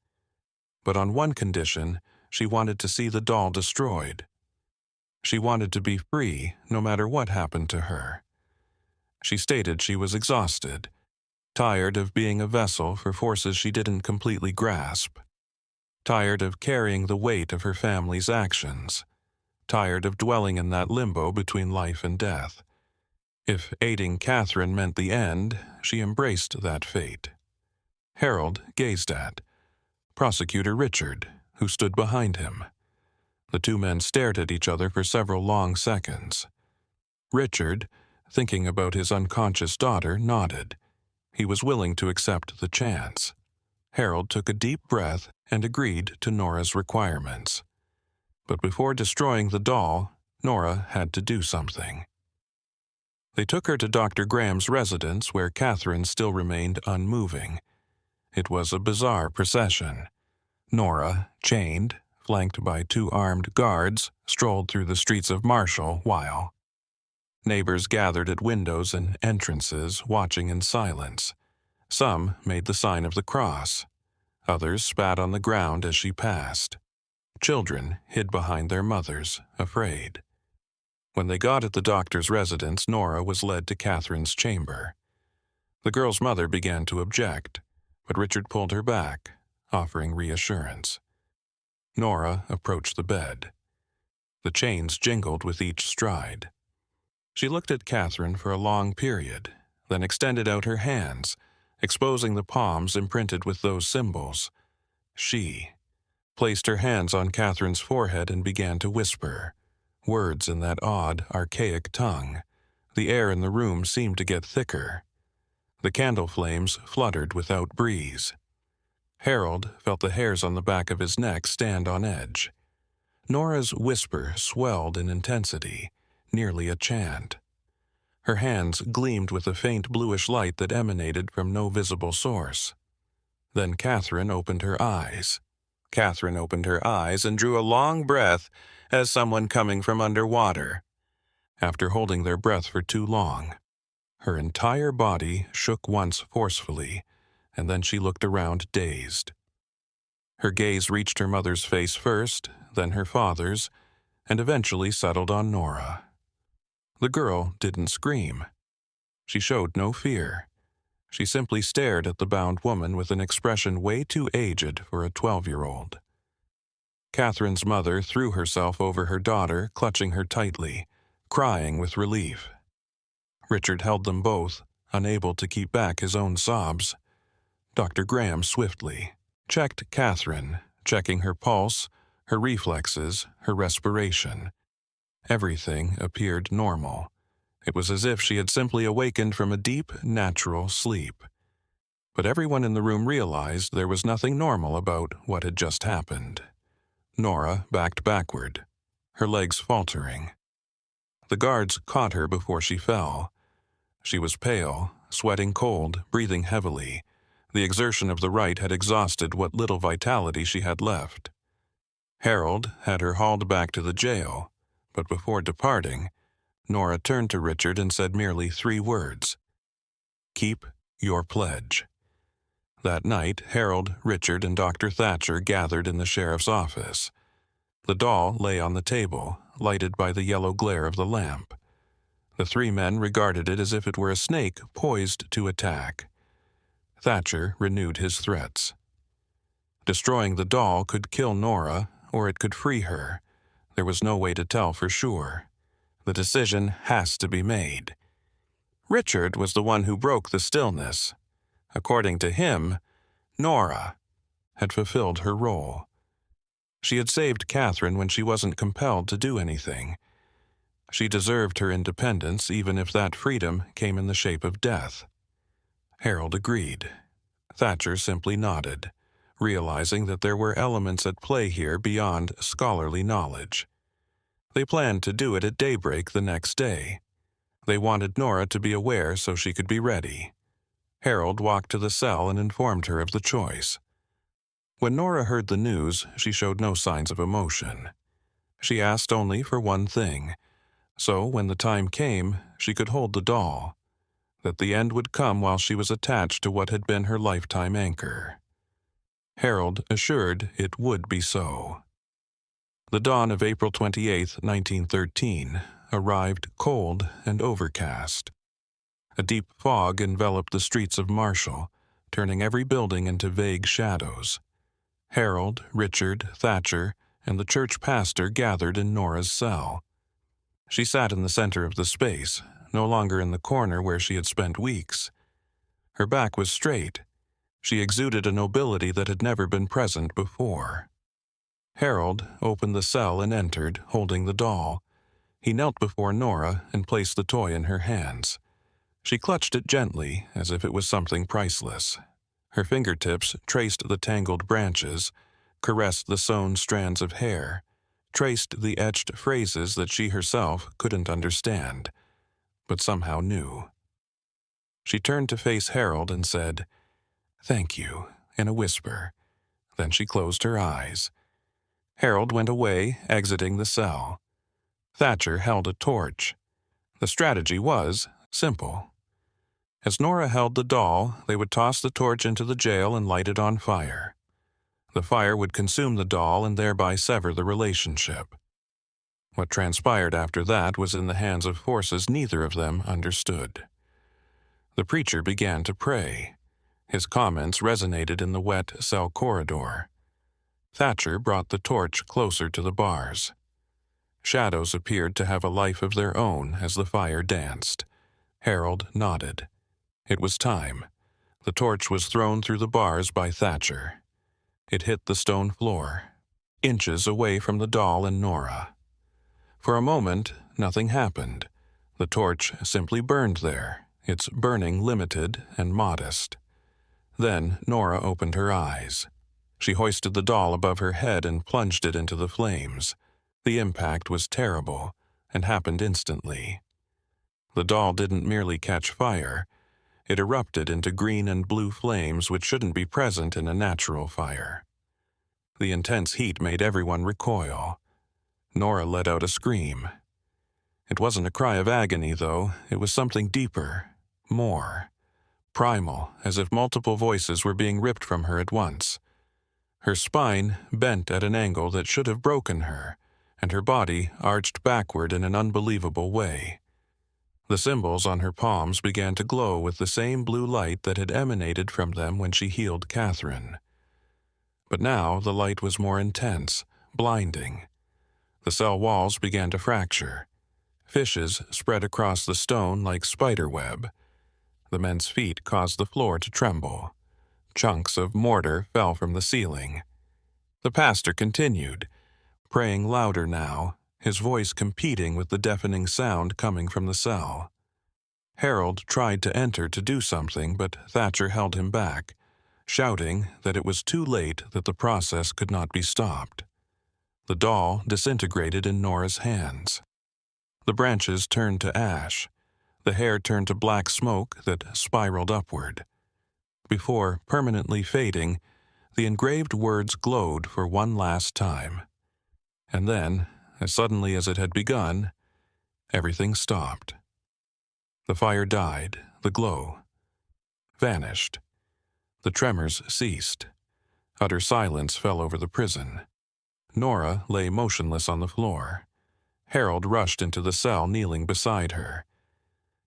But on one condition, she wanted to see the doll destroyed. She wanted to be free, no matter what happened to her. She stated she was exhausted, tired of being a vessel for forces she didn't completely grasp, tired of carrying the weight of her family's actions, tired of dwelling in that limbo between life and death. If aiding Catherine meant the end, she embraced that fate. Harold gazed at Prosecutor Richard, who stood behind him. The 2 men stared at each other for several long seconds. Richard, thinking about his unconscious daughter, nodded. He was willing to accept the chance. Harold took a deep breath and agreed to Nora's requirements. But before destroying the doll, Nora had to do something. They took her to Dr. Graham's residence, where Catherine still remained unmoving. It was a bizarre procession. Nora, chained, flanked by 2 armed guards, strolled through the streets of Marshall while neighbors gathered at windows and entrances, watching in silence. Some made the sign of the cross. Others spat on the ground as she passed. Children hid behind their mothers, afraid. When they got at the doctor's residence, Nora was led to Catherine's chamber. The girl's mother began to object, but Richard pulled her back, offering reassurance. Nora approached the bed. The chains jingled with each stride. She looked at Catherine for a long period, then extended out her hands, exposing the palms imprinted with those symbols. She placed her hands on Catherine's forehead and began to whisper, words in that odd, archaic tongue. The air in the room seemed to get thicker. The candle flames fluttered without breeze. Harold felt the hairs on the back of his neck stand on edge. Nora's whisper swelled in intensity, nearly a chant. Her hands gleamed with a faint bluish light that emanated from no visible source. Then Catherine opened her eyes. Catherine opened her eyes and drew a long breath as someone coming from underwater. After holding their breath for too long, her entire body shook once forcefully, and then she looked around dazed. Her gaze reached her mother's face first, then her father's, and eventually settled on Nora. The girl didn't scream. She showed no fear. She simply stared at the bound woman with an expression way too aged for a 12-year-old. Catherine's mother threw herself over her daughter, clutching her tightly, crying with relief. Richard held them both, unable to keep back his own sobs. Dr. Graham swiftly checked Catherine, checking her pulse, her reflexes, her respiration. Everything appeared normal. It was as if she had simply awakened from a deep, natural sleep. But everyone in the room realized there was nothing normal about what had just happened. Nora backed backward, her legs faltering. The guards caught her before she fell. She was pale, sweating cold, breathing heavily. The exertion of the rite had exhausted what little vitality she had left. Harold had her hauled back to the jail, but before departing, Nora turned to Richard and said merely 3 words. "Keep your pledge." That night, Harold, Richard, and Dr. Thatcher gathered in the sheriff's office. The doll lay on the table, lighted by the yellow glare of the lamp. The 3 men regarded it as if it were a snake poised to attack. Thatcher renewed his threats. Destroying the doll could kill Nora, or it could free her. There was no way to tell for sure. The decision has to be made. Richard was the one who broke the stillness. According to him, Nora had fulfilled her role. She had saved Catherine when she wasn't compelled to do anything. She deserved her independence, even if that freedom came in the shape of death. Harold agreed. Thatcher simply nodded, realizing that there were elements at play here beyond scholarly knowledge. They planned to do it at daybreak the next day. They wanted Nora to be aware so she could be ready. Harold walked to the cell and informed her of the choice. When Nora heard the news, she showed no signs of emotion. She asked only for one thing, so when the time came, she could hold the doll, that the end would come while she was attached to what had been her lifetime anchor. Harold assured it would be so. The dawn of April 28, 1913, arrived cold and overcast. A deep fog enveloped the streets of Marshall, turning every building into vague shadows. Harold, Richard, Thatcher, and the church pastor gathered in Nora's cell. She sat in the center of the space, no longer in the corner where she had spent weeks. Her back was straight. She exuded a nobility that had never been present before. Harold opened the cell and entered, holding the doll. He knelt before Nora and placed the toy in her hands. She clutched it gently, as if it was something priceless. Her fingertips traced the tangled branches, caressed the sewn strands of hair, traced the etched phrases that she herself couldn't understand, but somehow knew. She turned to face Harold and said, "Thank you," in a whisper. Then she closed her eyes. Harold went away, exiting the cell. Thatcher held a torch. The strategy was simple. As Nora held the doll, they would toss the torch into the jail and light it on fire. The fire would consume the doll and thereby sever the relationship. What transpired after that was in the hands of forces neither of them understood. The preacher began to pray. His comments resonated in the wet cell corridor. Thatcher brought the torch closer to the bars. Shadows appeared to have a life of their own as the fire danced. Harold nodded. It was time. The torch was thrown through the bars by Thatcher. It hit the stone floor, inches away from the doll and Nora. For a moment, nothing happened. The torch simply burned there, its burning limited and modest. Then Nora opened her eyes. She hoisted the doll above her head and plunged it into the flames. The impact was terrible and happened instantly. The doll didn't merely catch fire. It erupted into green and blue flames which shouldn't be present in a natural fire. The intense heat made everyone recoil. Nora let out a scream. It wasn't a cry of agony, though. It was something deeper, more primal, as if multiple voices were being ripped from her at once. Her spine bent at an angle that should have broken her, and her body arched backward in an unbelievable way. The symbols on her palms began to glow with the same blue light that had emanated from them when she healed Catherine. But now the light was more intense, blinding. The cell walls began to fracture. Fishes spread across the stone like spider web. The men's feet caused the floor to tremble. Chunks of mortar fell from the ceiling. The pastor continued, praying louder now, his voice competing with the deafening sound coming from the cell. Harold tried to enter to do something, but Thatcher held him back, shouting that it was too late, that the process could not be stopped. The doll disintegrated in Nora's hands. The branches turned to ash. The hair turned to black smoke that spiraled upward. Before permanently fading, the engraved words glowed for one last time. And then, as suddenly as it had begun, everything stopped. The fire died, the glow vanished. The tremors ceased. Utter silence fell over the prison. Nora lay motionless on the floor. Harold rushed into the cell, kneeling beside her.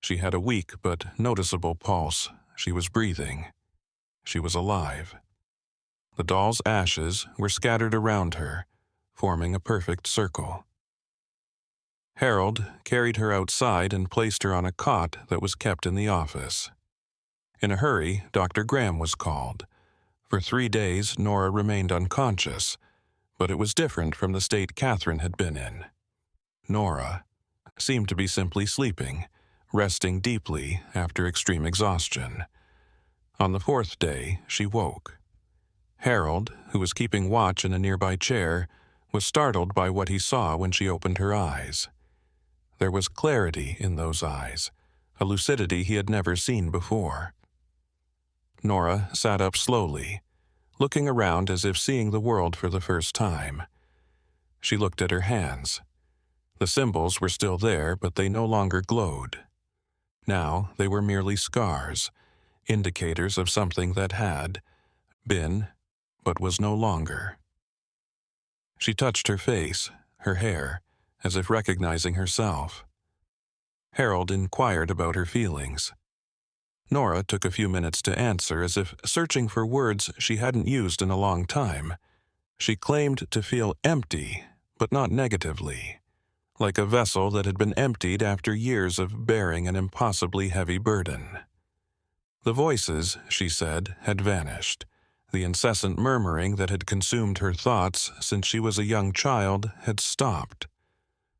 She had a weak but noticeable pulse. She was breathing. She was alive. The doll's ashes were scattered around her, forming a perfect circle. Harold carried her outside and placed her on a cot that was kept in the office. In a hurry, Dr. Graham was called. For 3 days, Nora remained unconscious, but it was different from the state Catherine had been in. Nora seemed to be simply sleeping, resting deeply after extreme exhaustion. On the 4th day, she woke. Harold, who was keeping watch in a nearby chair, was startled by what he saw when she opened her eyes. There was clarity in those eyes, a lucidity he had never seen before. Nora sat up slowly, looking around as if seeing the world for the first time. She looked at her hands. The symbols were still there, but they no longer glowed. Now they were merely scars, indicators of something that had been, but was no longer. She touched her face, her hair, as if recognizing herself. Harold inquired about her feelings. Nora took a few minutes to answer, as if searching for words she hadn't used in a long time. She claimed to feel empty, but not negatively, like a vessel that had been emptied after years of bearing an impossibly heavy burden. The voices, she said, had vanished. The incessant murmuring that had consumed her thoughts since she was a young child had stopped.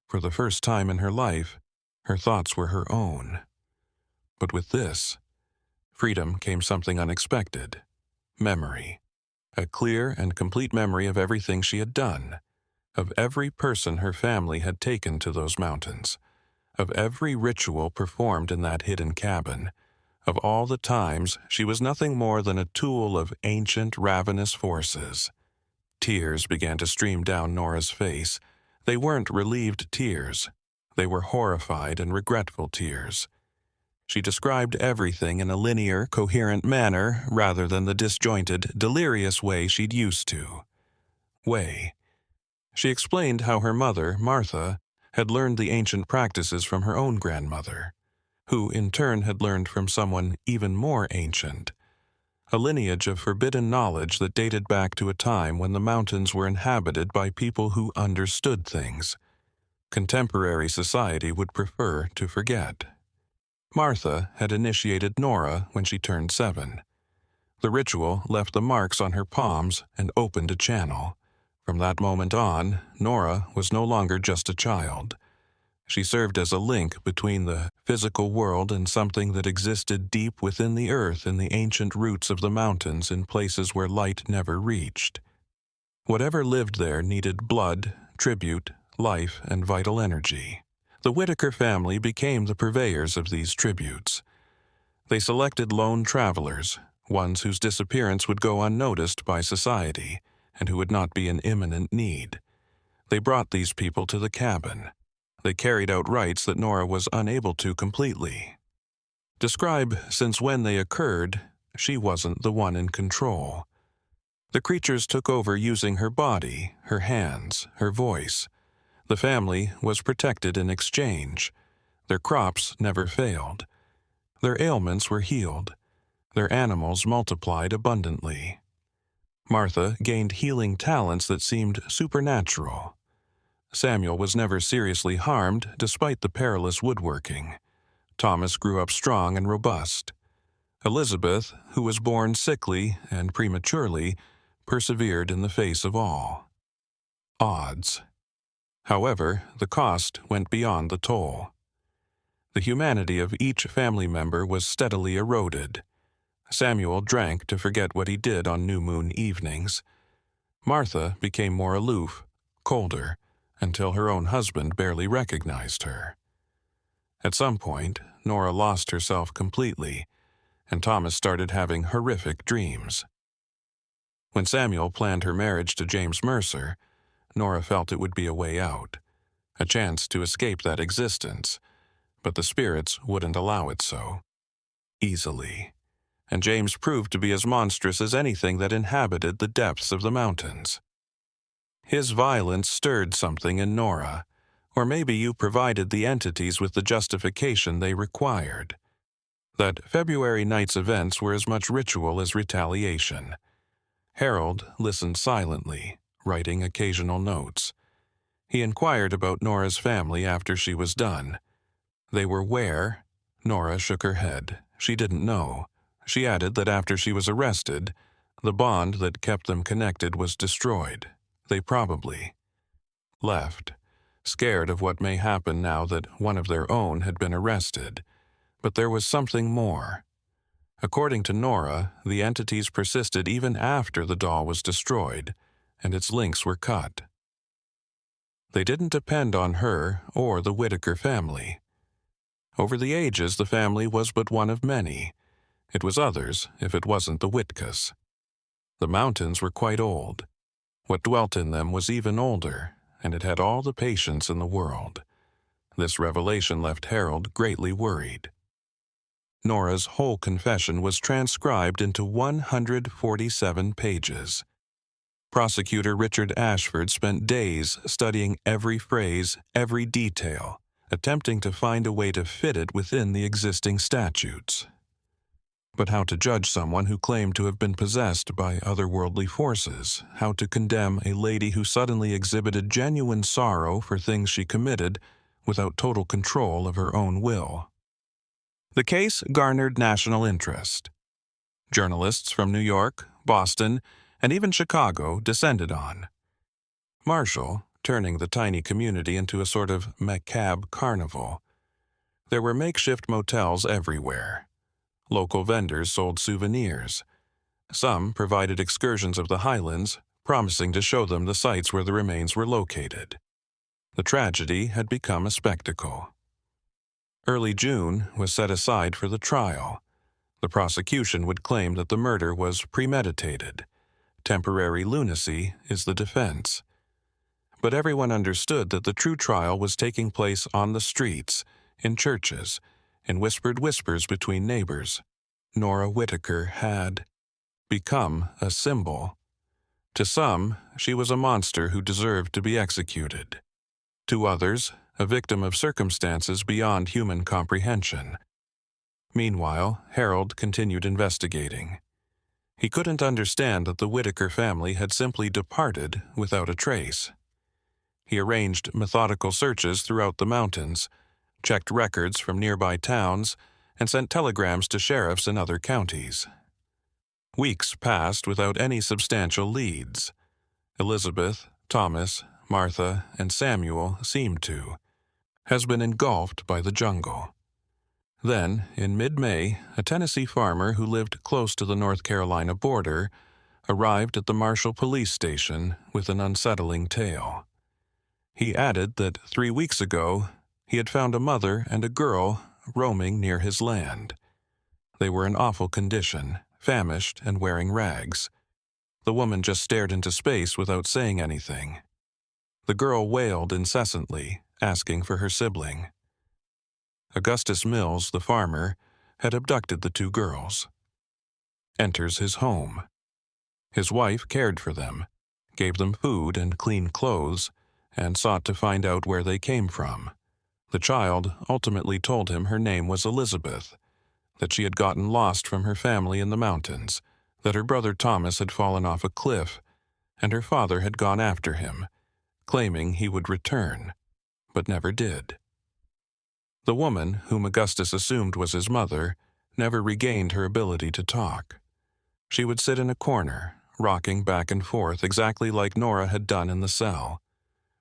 For the first time in her life, her thoughts were her own. But with this freedom came something unexpected. Memory. A clear and complete memory of everything she had done, of every person her family had taken to those mountains, of every ritual performed in that hidden cabin, of all the times she was nothing more than a tool of ancient, ravenous forces. Tears began to stream down Nora's face. They weren't relieved tears. They were horrified and regretful tears. She described everything in a linear, coherent manner rather than the disjointed, delirious way she'd used to. She explained how her mother, Martha, had learned the ancient practices from her own grandmother, who in turn had learned from someone even more ancient, a lineage of forbidden knowledge that dated back to a time when the mountains were inhabited by people who understood things. Contemporary society would prefer to forget. Martha had initiated Nora when she turned 7. The ritual left the marks on her palms and opened a channel. From that moment on, Nora was no longer just a child. She served as a link between the physical world and something that existed deep within the earth in the ancient roots of the mountains in places where light never reached. Whatever lived there needed blood, tribute, life, and vital energy. The Whitaker family became the purveyors of these tributes. They selected lone travelers, ones whose disappearance would go unnoticed by society and who would not be in imminent need. They brought these people to the cabin. They carried out rites that Nora was unable to completely describe, since when they occurred, she wasn't the one in control. The creatures took over using her body, her hands, her voice. The family was protected in exchange. Their crops never failed. Their ailments were healed. Their animals multiplied abundantly. Martha gained healing talents that seemed supernatural. Samuel was never seriously harmed despite the perilous woodworking. Thomas grew up strong and robust. Elizabeth, who was born sickly and prematurely, persevered in the face of all odds. However, the cost went beyond the toll. The humanity of each family member was steadily eroded. Samuel drank to forget what he did on new moon evenings. Martha became more aloof, colder, until her own husband barely recognized her. At some point, Nora lost herself completely, and Thomas started having horrific dreams. When Samuel planned her marriage to James Mercer, Nora felt it would be a way out, a chance to escape that existence, but the spirits wouldn't allow it so easily, and James proved to be as monstrous as anything that inhabited the depths of the mountains. His violence stirred something in Nora, or maybe you provided the entities with the justification they required. That February night's events were as much ritual as retaliation. Harold listened silently, writing occasional notes. He inquired about Nora's family after she was done. They were where? Nora shook her head. She didn't know. She added that after she was arrested, the bond that kept them connected was destroyed. They probably left, scared of what may happen now that one of their own had been arrested. But there was something more. According to Nora, the entities persisted even after the doll was destroyed, and its links were cut. They didn't depend on her or the Whitaker family. Over the ages, the family was but one of many. It was others if it wasn't the Whitkas. The mountains were quite old. What dwelt in them was even older, and it had all the patience in the world. This revelation left Harold greatly worried. Nora's whole confession was transcribed into 147 pages. Prosecutor Richard Ashford spent days studying every phrase, every detail, attempting to find a way to fit it within the existing statutes. But how to judge someone who claimed to have been possessed by otherworldly forces? How to condemn a lady who suddenly exhibited genuine sorrow for things she committed without total control of her own will? The case garnered national interest. Journalists from New York, Boston, and even Chicago descended on. Marshall, turning the tiny community into a sort of macabre carnival. There were makeshift motels everywhere. Local vendors sold souvenirs. Some provided excursions of the highlands, promising to show them the sites where the remains were located. The tragedy had become a spectacle. Early June was set aside for the trial. The prosecution would claim that the murder was premeditated. Temporary lunacy is the defense. But everyone understood that the true trial was taking place on the streets, in churches, in whispered whispers between neighbors. Nora Whitaker had become a symbol. To some, she was a monster who deserved to be executed. To others, a victim of circumstances beyond human comprehension. Meanwhile, Harold continued investigating. He couldn't understand that the Whitaker family had simply departed without a trace. He arranged methodical searches throughout the mountains, checked records from nearby towns, and sent telegrams to sheriffs in other counties. Weeks passed without any substantial leads. Elizabeth, Thomas, Martha, and Samuel seemed to has been engulfed by the jungle. Then, in mid-May, a Tennessee farmer who lived close to the North Carolina border arrived at the Marshall police station with an unsettling tale. He added that 3 weeks ago, he had found a mother and a girl roaming near his land. They were in awful condition, famished and wearing rags. The woman just stared into space without saying anything. The girl wailed incessantly, asking for her sibling. Augustus Mills, the farmer, had abducted the 2 girls. Enters his home. His wife cared for them, gave them food and clean clothes, and sought to find out where they came from. The child ultimately told him her name was Elizabeth, that she had gotten lost from her family in the mountains, that her brother Thomas had fallen off a cliff, and her father had gone after him, claiming he would return, but never did. The woman, whom Augustus assumed was his mother, never regained her ability to talk. She would sit in a corner, rocking back and forth exactly like Nora had done in the cell.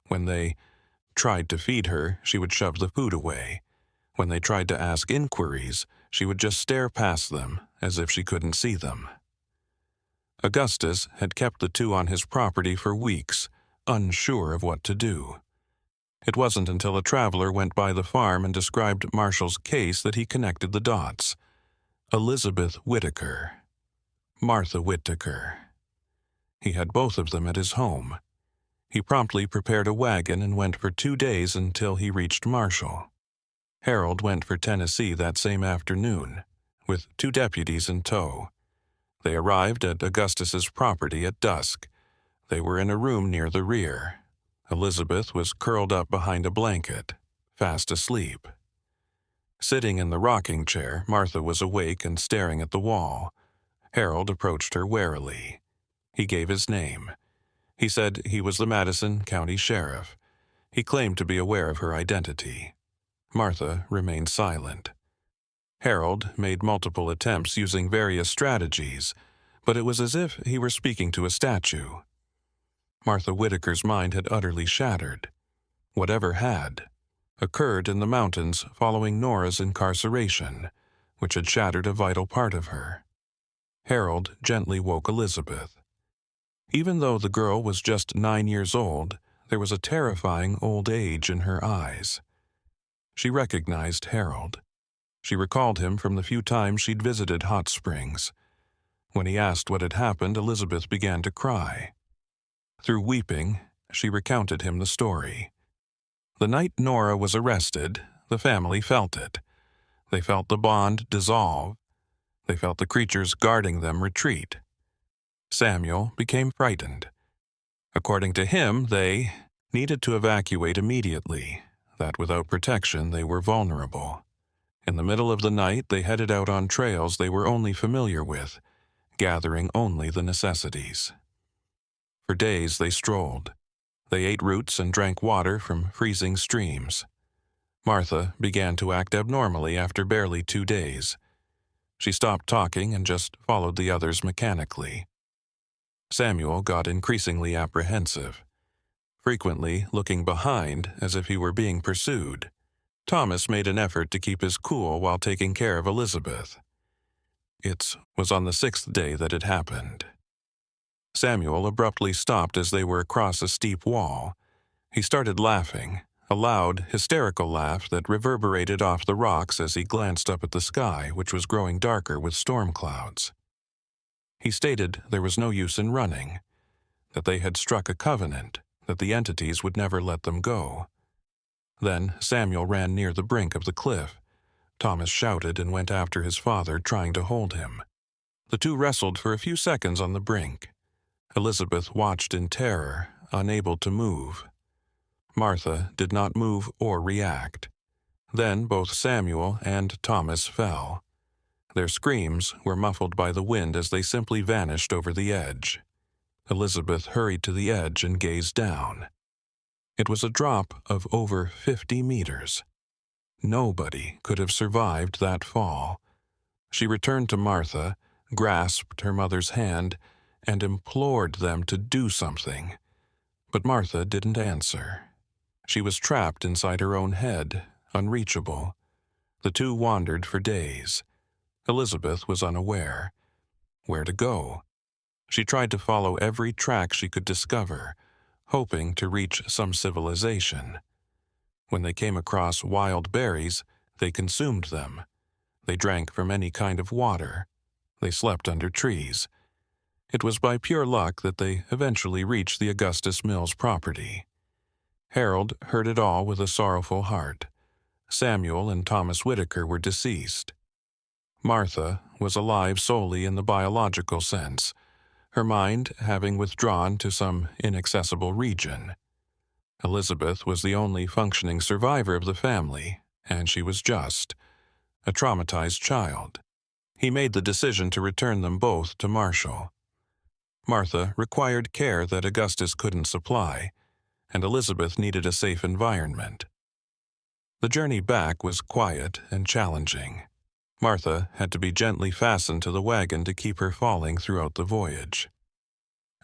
When they tried to feed her, she would shove the food away. When they tried to ask inquiries, she would just stare past them, as if she couldn't see them. Augustus had kept the 2 on his property for weeks, unsure of what to do. It wasn't until a traveler went by the farm and described Marshall's case that he connected the dots. Elizabeth Whitaker. Martha Whitaker. He had both of them at his home. He promptly prepared a wagon and went for 2 days until he reached Marshall. Harold went for Tennessee that same afternoon, with 2 deputies in tow. They arrived at Augustus's property at dusk. They were in a room near the rear. Elizabeth was curled up behind a blanket, fast asleep. Sitting in the rocking chair, Martha was awake and staring at the wall. Harold approached her warily. He gave his name. He said he was the Madison County Sheriff. He claimed to be aware of her identity. Martha remained silent. Harold made multiple attempts using various strategies, but it was as if he were speaking to a statue. Martha Whitaker's mind had utterly shattered. Whatever had occurred in the mountains following Nora's incarceration, which had shattered a vital part of her. Harold gently woke Elizabeth. Even though the girl was just 9 years old, there was a terrifying old age in her eyes. She recognized Harold. She recalled him from the few times she'd visited Hot Springs. When he asked what had happened, Elizabeth began to cry. Through weeping, she recounted him the story. The night Nora was arrested, the family felt it. They felt the bond dissolve. They felt the creatures guarding them retreat. Samuel became frightened. According to him, they needed to evacuate immediately, that without protection they were vulnerable. In the middle of the night, they headed out on trails they were only familiar with, gathering only the necessities. For days they strolled. They ate roots and drank water from freezing streams. Martha began to act abnormally after barely 2 days. She stopped talking and just followed the others mechanically. Samuel got increasingly apprehensive, frequently looking behind as if he were being pursued. Thomas made an effort to keep his cool while taking care of Elizabeth. It was on the 6th day that it happened. Samuel abruptly stopped as they were across a steep wall. He started laughing, a loud, hysterical laugh that reverberated off the rocks as he glanced up at the sky, which was growing darker with storm clouds. He stated there was no use in running, that they had struck a covenant, that the entities would never let them go. Then Samuel ran near the brink of the cliff. Thomas shouted and went after his father, trying to hold him. The 2 wrestled for a few seconds on the brink. Elizabeth watched in terror, unable to move. Martha did not move or react. Then both Samuel and Thomas fell. Their screams were muffled by the wind as they simply vanished over the edge. Elizabeth hurried to the edge and gazed down. It was a drop of over 50 meters. Nobody could have survived that fall. She returned to Martha, grasped her mother's hand and implored them to do something. But Martha didn't answer. She was trapped inside her own head, unreachable. The two wandered for days. Elizabeth was unaware. Where to go? She tried to follow every track she could discover, hoping to reach some civilization. When they came across wild berries, they consumed them. They drank from any kind of water. They slept under trees. It was by pure luck that they eventually reached the Augustus Mills property. Harold heard it all with a sorrowful heart. Samuel and Thomas Whitaker were deceased. Martha was alive solely in the biological sense, her mind having withdrawn to some inaccessible region. Elizabeth was the only functioning survivor of the family, and she was just a traumatized child. He made the decision to return them both to Marshall. Martha required care that Augustus couldn't supply, and Elizabeth needed a safe environment. The journey back was quiet and challenging. Martha had to be gently fastened to the wagon to keep her falling throughout the voyage.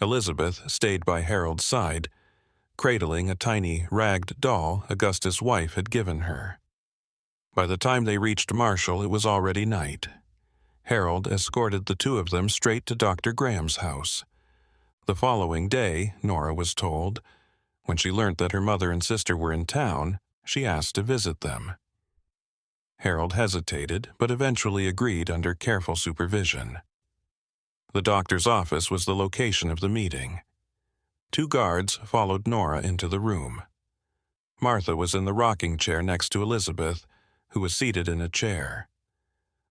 Elizabeth stayed by Harold's side, cradling a tiny, ragged doll Augustus' wife had given her. By the time they reached Marshall, it was already night. Harold escorted the two of them straight to Dr. Graham's house. The following day, Nora was told, when she learned that her mother and sister were in town, she asked to visit them. Harold hesitated, but eventually agreed under careful supervision. The doctor's office was the location of the meeting. Two guards followed Nora into the room. Martha was in the rocking chair next to Elizabeth, who was seated in a chair.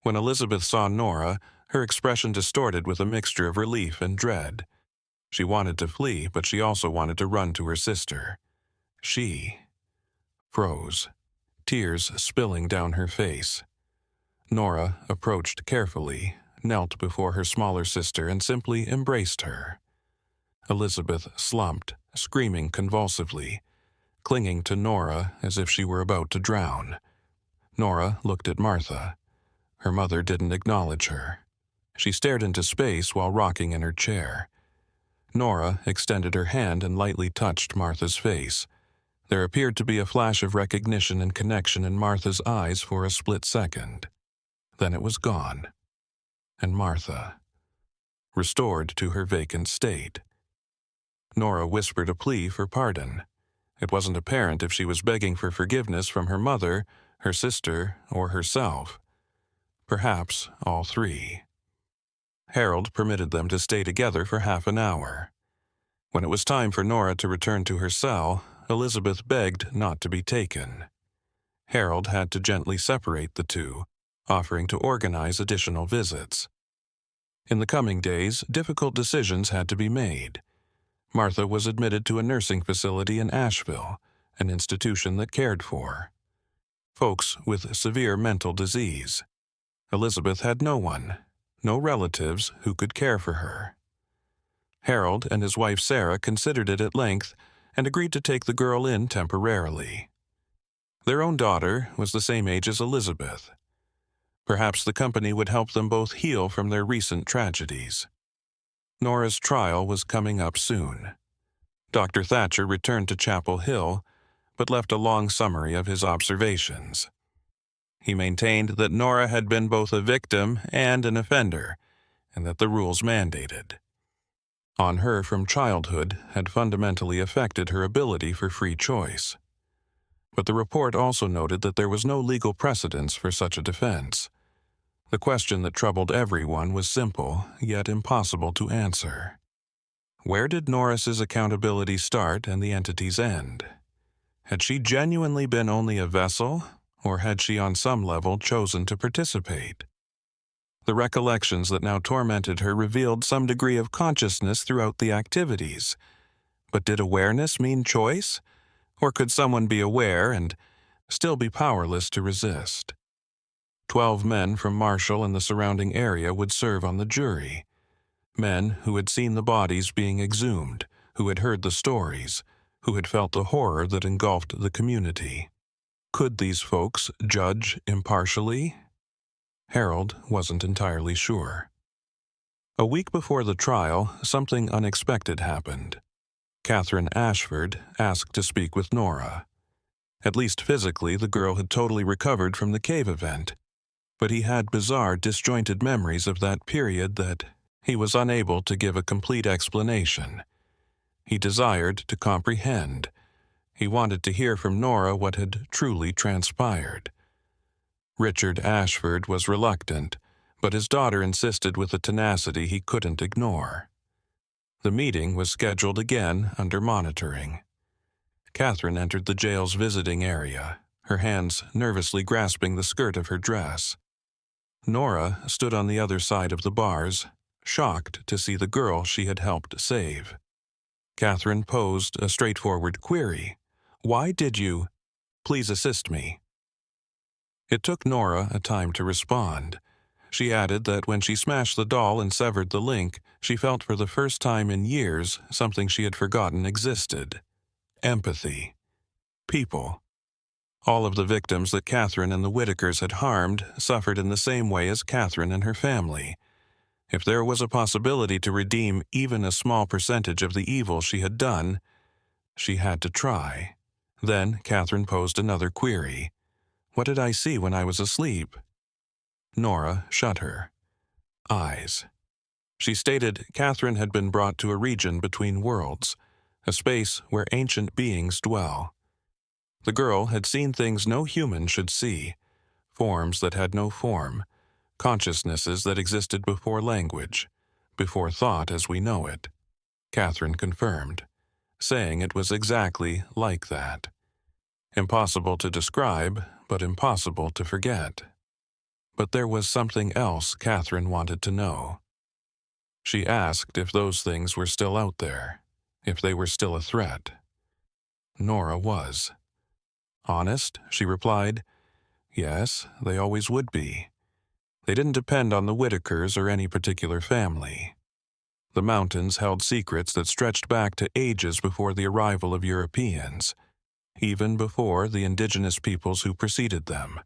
When Elizabeth saw Nora, her expression distorted with a mixture of relief and dread. She wanted to flee, but she also wanted to run to her sister. She froze, tears spilling down her face. Nora approached carefully, knelt before her smaller sister, and simply embraced her. Elizabeth slumped, screaming convulsively, clinging to Nora as if she were about to drown. Nora looked at Martha. Her mother didn't acknowledge her. She stared into space while rocking in her chair. Nora extended her hand and lightly touched Martha's face. There appeared to be a flash of recognition and connection in Martha's eyes for a split second. Then it was gone. And Martha, restored to her vacant state. Nora whispered a plea for pardon. It wasn't apparent if she was begging for forgiveness from her mother, her sister, or herself. Perhaps all three. Harold permitted them to stay together for half an hour. When it was time for Nora to return to her cell, Elizabeth begged not to be taken. Harold had to gently separate the two, offering to organize additional visits. In the coming days, difficult decisions had to be made. Martha was admitted to a nursing facility in Asheville, an institution that cared for folks with severe mental disease. Elizabeth had no one, no relatives who could care for her. Harold and his wife Sarah considered it at length and agreed to take the girl in temporarily. Their own daughter was the same age as Elizabeth. Perhaps the company would help them both heal from their recent tragedies. Nora's trial was coming up soon. Dr. Thatcher returned to Chapel Hill, but left a long summary of his observations. He maintained that Nora had been both a victim and an offender, and that the rules mandated on her from childhood had fundamentally affected her ability for free choice. But the report also noted that there was no legal precedence for such a defense. The question that troubled everyone was simple, yet impossible to answer. Where did Norris's accountability start and the entity's end? Had she genuinely been only a vessel, or had she on some level chosen to participate? The recollections that now tormented her revealed some degree of consciousness throughout the activities. But did awareness mean choice? Or could someone be aware and still be powerless to resist? 12 men from Marshall and the surrounding area would serve on the jury. Men who had seen the bodies being exhumed, who had heard the stories, who had felt the horror that engulfed the community. Could these folks judge impartially? Harold wasn't entirely sure. A week before the trial, something unexpected happened. Catherine Ashford asked to speak with Nora. At least physically, the girl had totally recovered from the cave event, but he had bizarre, disjointed memories of that period that he was unable to give a complete explanation. He desired to comprehend. He wanted to hear from Nora what had truly transpired. Richard Ashford was reluctant, but his daughter insisted with a tenacity he couldn't ignore. The meeting was scheduled again under monitoring. Catherine entered the jail's visiting area, her hands nervously grasping the skirt of her dress. Nora stood on the other side of the bars, shocked to see the girl she had helped save. Catherine posed a straightforward query. "Why did you? Please assist me." It took Nora a time to respond. She added that when she smashed the doll and severed the link, she felt for the first time in years something she had forgotten existed. Empathy. People. All of the victims that Catherine and the Whitakers had harmed suffered in the same way as Catherine and her family. If there was a possibility to redeem even a small percentage of the evil she had done, she had to try. Then Catherine posed another query. "What did I see when I was asleep?" Nora shut her eyes. She stated Catherine had been brought to a region between worlds, a space where ancient beings dwell. The girl had seen things no human should see, forms that had no form, consciousnesses that existed before language, before thought as we know it. Catherine confirmed, saying it was exactly like that. Impossible to describe, but impossible to forget. But there was something else Catherine wanted to know. She asked if those things were still out there, if they were still a threat. Nora was. "Honest," she replied. "Yes, they always would be. They didn't depend on the Whitakers or any particular family. The mountains held secrets that stretched back to ages before the arrival of Europeans, even before the indigenous peoples who preceded them.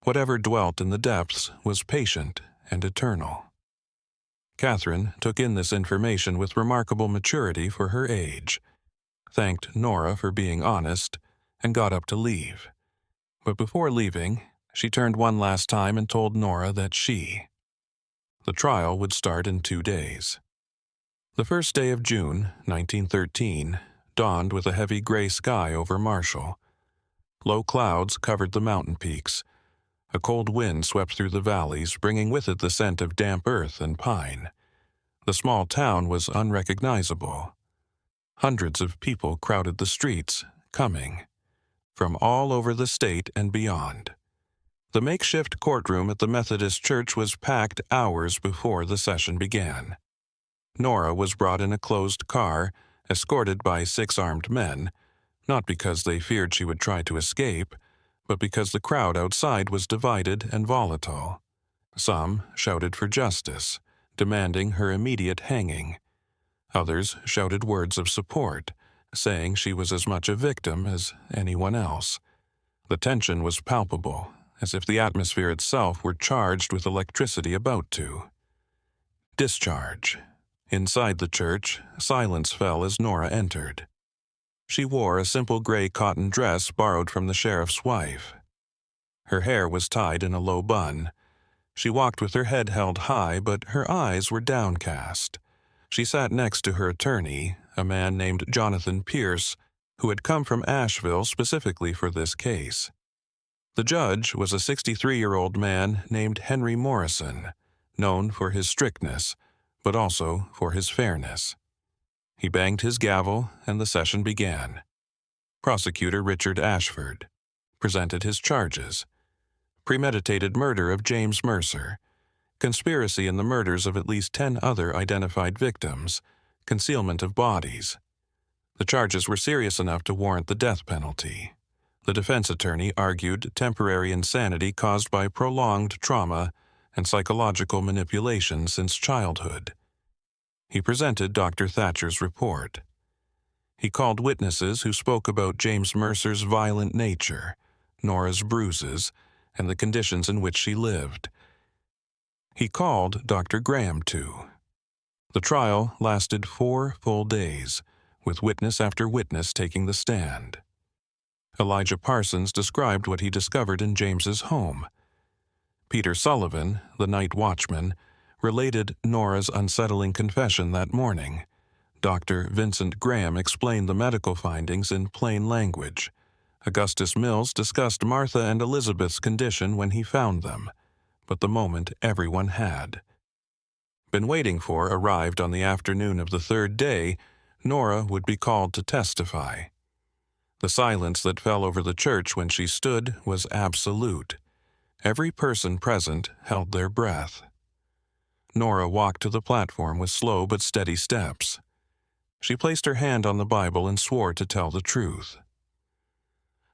Whatever dwelt in the depths was patient and eternal." Catherine took in this information with remarkable maturity for her age, thanked Nora for being honest, and got up to leave. But before leaving, she turned one last time and told Nora that the trial would start in 2 days. The first day of June, 1913, dawned with a heavy gray sky over Marshall. Low clouds covered the mountain peaks. A cold wind swept through the valleys, bringing with it the scent of damp earth and pine. The small town was unrecognizable. Hundreds of people crowded the streets, coming from all over the state and beyond. The makeshift courtroom at the Methodist Church was packed hours before the session began. Nora was brought in a closed car, escorted by 6 armed men, not because they feared she would try to escape, but because the crowd outside was divided and volatile. Some shouted for justice, demanding her immediate hanging. Others shouted words of support, saying she was as much a victim as anyone else. The tension was palpable, as if the atmosphere itself were charged with electricity about to. Discharge. Inside the church, silence fell as Nora entered. She wore a simple gray cotton dress borrowed from the sheriff's wife. Her hair was tied in a low bun. She walked with her head held high, but her eyes were downcast. She sat next to her attorney, a man named Jonathan Pierce, who had come from Asheville specifically for this case. The judge was a 63-year-old man named Henry Morrison, known for his strictness, but also for his fairness. He banged his gavel, and the session began. Prosecutor Richard Ashford presented his charges: premeditated murder of James Mercer, conspiracy in the murders of at least 10 other identified victims, concealment of bodies. The charges were serious enough to warrant the death penalty. The defense attorney argued temporary insanity caused by prolonged trauma and psychological manipulation since childhood. He presented Dr. Thatcher's report. He called witnesses who spoke about James Mercer's violent nature, Nora's bruises, and the conditions in which she lived. He called Dr. Graham too. The trial lasted 4 full days, with witness after witness taking the stand. Elijah Parsons described what he discovered in James's home. Peter Sullivan, the night watchman, related Nora's unsettling confession that morning. Dr. Vincent Graham explained the medical findings in plain language. Augustus Mills discussed Martha and Elizabeth's condition when he found them, but the moment everyone had been waiting for arrived on the afternoon of the 3rd day. Nora would be called to testify. The silence that fell over the church when she stood was absolute. Every person present held their breath. Nora walked to the platform with slow but steady steps. She placed her hand on the Bible and swore to tell the truth.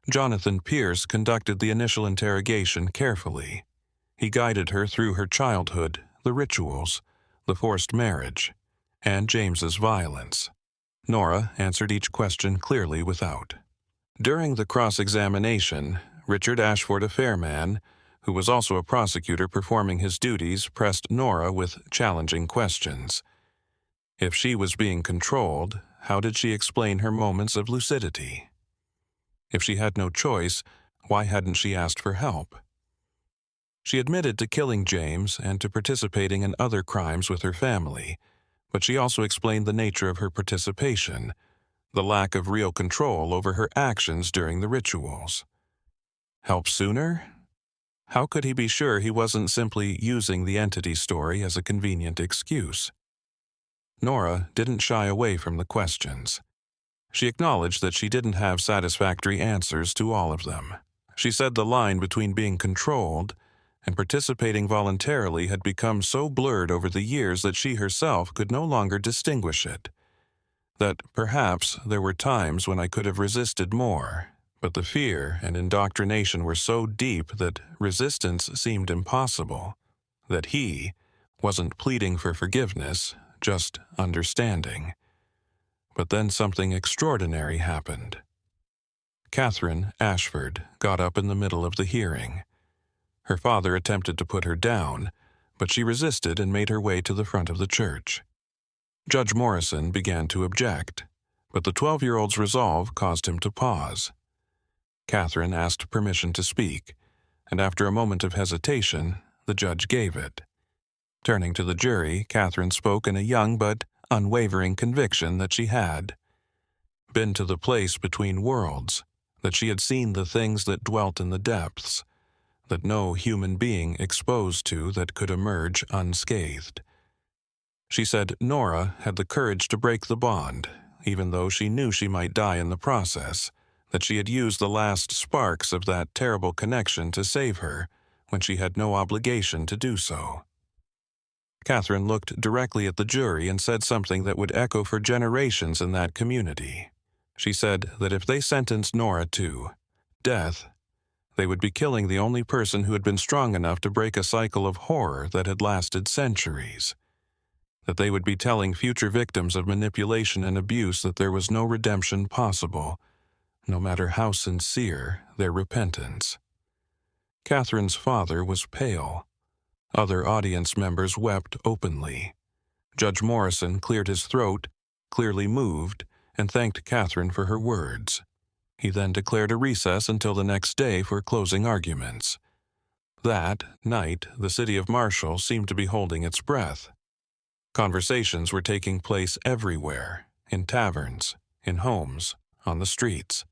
Jonathan Pierce conducted the initial interrogation carefully. He guided her through her childhood, the rituals, the forced marriage, and James's violence. Nora answered each question clearly without. During the cross-examination, Richard Ashford, a Fairman, who was also a prosecutor performing his duties, pressed Nora with challenging questions. If she was being controlled, how did she explain her moments of lucidity? If she had no choice, why hadn't she asked for help? She admitted to killing James and to participating in other crimes with her family, but she also explained the nature of her participation, the lack of real control over her actions during the rituals. Help sooner? How could he be sure he wasn't simply using the entity story as a convenient excuse? Nora didn't shy away from the questions. She acknowledged that she didn't have satisfactory answers to all of them. She said the line between being controlled and participating voluntarily had become so blurred over the years that she herself could no longer distinguish it. That perhaps there were times when I could have resisted more, but the fear and indoctrination were so deep that resistance seemed impossible, that he wasn't pleading for forgiveness, just understanding. But then something extraordinary happened. Catherine Ashford got up in the middle of the hearing. Her father attempted to put her down, but she resisted and made her way to the front of the church. Judge Morrison began to object, but the 12-year-old's resolve caused him to pause. Catherine asked permission to speak, and after a moment of hesitation, the judge gave it. Turning to the jury, Catherine spoke in a young but unwavering conviction that she had been to the place between worlds, that she had seen the things that dwelt in the depths, that no human being exposed to that could emerge unscathed. She said Nora had the courage to break the bond, even though she knew she might die in the process, that she had used the last sparks of that terrible connection to save her when she had no obligation to do so. Catherine looked directly at the jury and said something that would echo for generations in that community. She said that if they sentenced Nora to death, they would be killing the only person who had been strong enough to break a cycle of horror that had lasted centuries. That they would be telling future victims of manipulation and abuse that there was no redemption possible, no matter how sincere their repentance. Catherine's father was pale. Other audience members wept openly. Judge Morrison cleared his throat, clearly moved, and thanked Catherine for her words. He then declared a recess until the next day for closing arguments. That night, the city of Marshall seemed to be holding its breath. Conversations were taking place everywhere, in taverns, in homes, on the streets.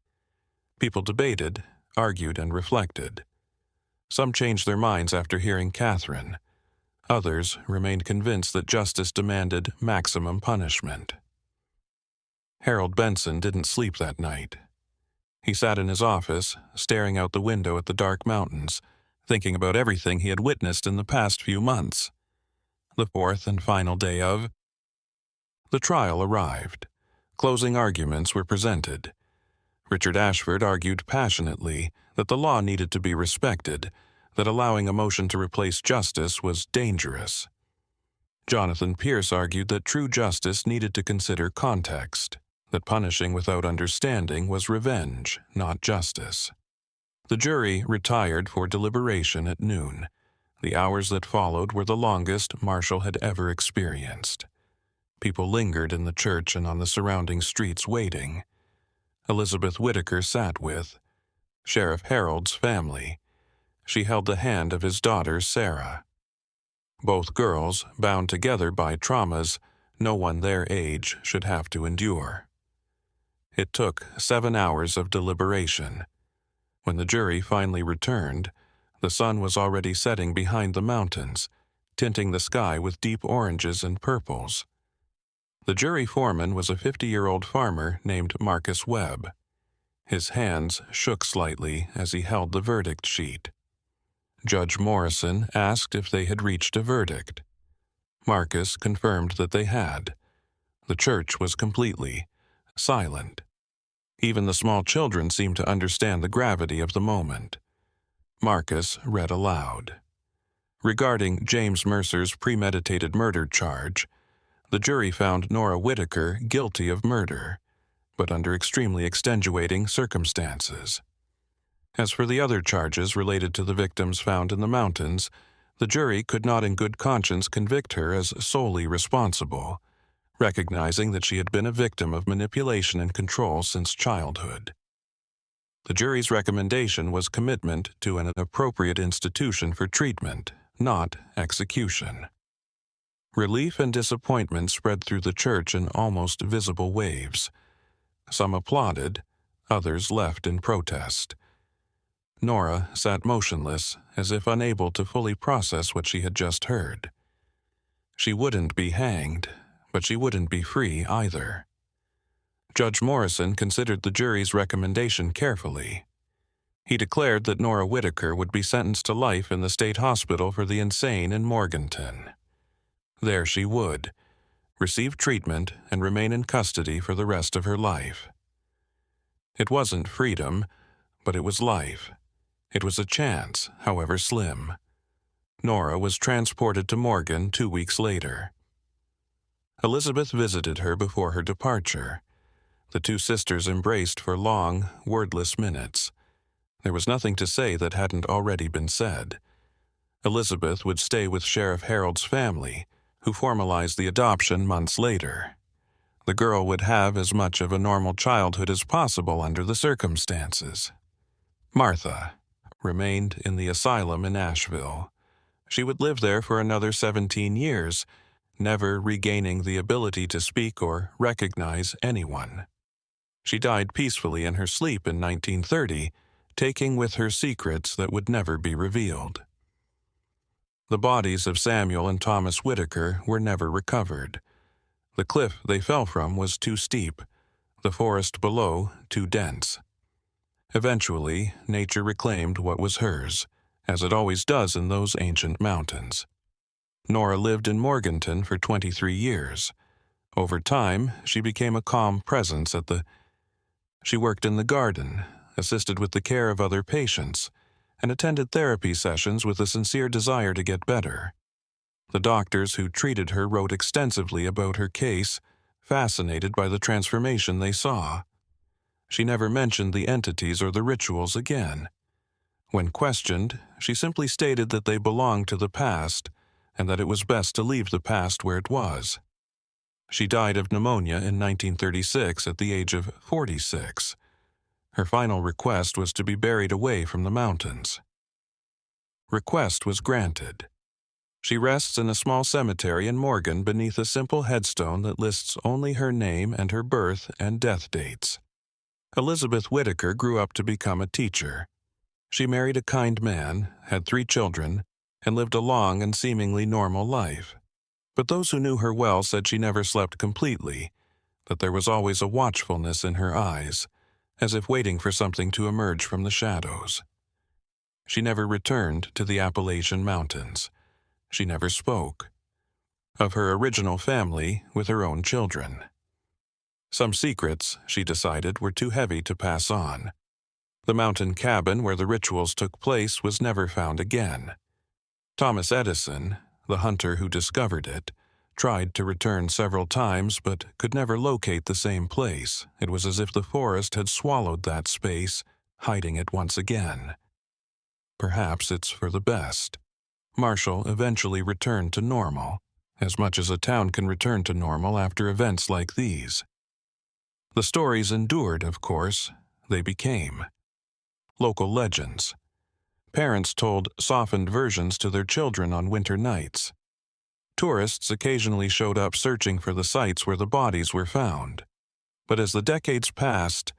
People debated, argued, and reflected. Some changed their minds after hearing Catherine. Others remained convinced that justice demanded maximum punishment. Harold Benson didn't sleep that night. He sat in his office, staring out the window at the dark mountains, thinking about everything he had witnessed in the past few months. The 4th and final day of the trial arrived. Closing arguments were presented. Richard Ashford argued passionately that the law needed to be respected, that allowing a motion to replace justice was dangerous. Jonathan Pierce argued that true justice needed to consider context, that punishing without understanding was revenge, not justice. The jury retired for deliberation at noon. The hours that followed were the longest Marshall had ever experienced. People lingered in the church and on the surrounding streets waiting. Elizabeth Whitaker sat with Sheriff Harold's family. She held the hand of his daughter, Sarah. Both girls, bound together by traumas no one their age should have to endure. It took 7 hours of deliberation. When the jury finally returned, the sun was already setting behind the mountains, tinting the sky with deep oranges and purples. The jury foreman was a 50-year-old farmer named Marcus Webb. His hands shook slightly as he held the verdict sheet. Judge Morrison asked if they had reached a verdict. Marcus confirmed that they had. The church was completely silent. Even the small children seemed to understand the gravity of the moment. Marcus read aloud. Regarding James Mercer's premeditated murder charge, the jury found Nora Whitaker guilty of murder, but under extremely extenuating circumstances. As for the other charges related to the victims found in the mountains, the jury could not in good conscience convict her as solely responsible, recognizing that she had been a victim of manipulation and control since childhood. The jury's recommendation was commitment to an appropriate institution for treatment, not execution. Relief and disappointment spread through the church in almost visible waves. Some applauded, others left in protest. Nora sat motionless, as if unable to fully process what she had just heard. She wouldn't be hanged, but she wouldn't be free either. Judge Morrison considered the jury's recommendation carefully. He declared that Nora Whitaker would be sentenced to life in the state hospital for the insane in Morganton. There she would receive treatment and remain in custody for the rest of her life. It wasn't freedom, but it was life. It was a chance, however slim. Nora was transported to Morgan 2 weeks later. Elizabeth visited her before her departure. The two sisters embraced for long, wordless minutes. There was nothing to say that hadn't already been said. Elizabeth would stay with Sheriff Harold's family, who formalized the adoption months later. The girl would have as much of a normal childhood as possible under the circumstances. Martha remained in the asylum in Asheville. She would live there for another 17 years, never regaining the ability to speak or recognize anyone. She died peacefully in her sleep in 1930, taking with her secrets that would never be revealed. The bodies of Samuel and Thomas Whitaker were never recovered. The cliff they fell from was too steep, the forest below too dense. Eventually, nature reclaimed what was hers, as it always does in those ancient mountains. Nora lived in Morganton for 23 years. Over time, she became a calm presence She worked in the garden, assisted with the care of other patients, and attended therapy sessions with a sincere desire to get better. The doctors who treated her wrote extensively about her case, fascinated by the transformation they saw. She never mentioned the entities or the rituals again. When questioned, she simply stated that they belonged to the past and that it was best to leave the past where it was. She died of pneumonia in 1936 at the age of 46. Her final request was to be buried away from the mountains. Request was granted. She rests in a small cemetery in Morgan beneath a simple headstone that lists only her name and her birth and death dates. Elizabeth Whitaker grew up to become a teacher. She married a kind man, had 3 children, and lived a long and seemingly normal life. But those who knew her well said she never slept completely, that there was always a watchfulness in her eyes, as if waiting for something to emerge from the shadows. She never returned to the Appalachian Mountains. She never spoke of her original family with her own children. Some secrets, she decided, were too heavy to pass on. The mountain cabin where the rituals took place was never found again. Thomas Edison, the hunter who discovered it, tried to return several times but could never locate the same place. It was as if the forest had swallowed that space, hiding it once again. Perhaps it's for the best. Marshall eventually returned to normal, as much as a town can return to normal after events like these. The stories endured, of course. They became local legends. Parents told softened versions to their children on winter nights. Tourists occasionally showed up searching for the sites where the bodies were found. But as the decades passed,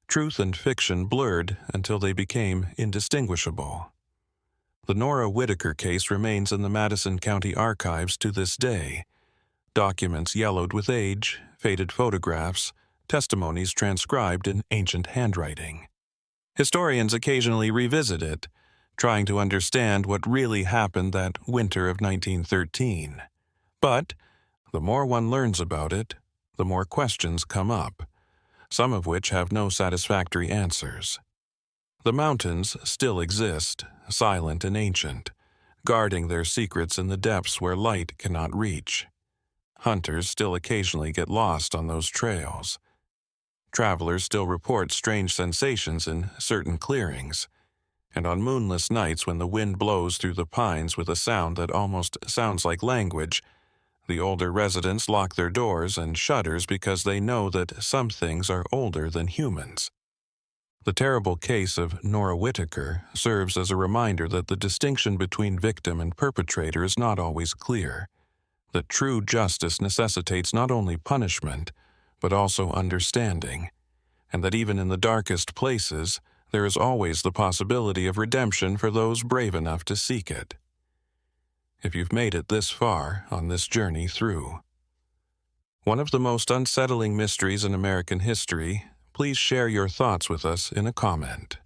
truth and fiction blurred until they became indistinguishable. The Nora Whitaker case remains in the Madison County Archives to this day. Documents yellowed with age, faded photographs, testimonies transcribed in ancient handwriting. Historians occasionally revisit it, trying to understand what really happened that winter of 1913. But the more one learns about it, the more questions come up, some of which have no satisfactory answers. The mountains still exist, silent and ancient, guarding their secrets in the depths where light cannot reach. Hunters still occasionally get lost on those trails. Travelers still report strange sensations in certain clearings, and on moonless nights when the wind blows through the pines with a sound that almost sounds like language, the older residents lock their doors and shutters because they know that some things are older than humans. The terrible case of Nora Whitaker serves as a reminder that the distinction between victim and perpetrator is not always clear, that true justice necessitates not only punishment, but also understanding, and that even in the darkest places, there is always the possibility of redemption for those brave enough to seek it. If you've made it this far on this journey through one of the most unsettling mysteries in American history, please share your thoughts with us in a comment.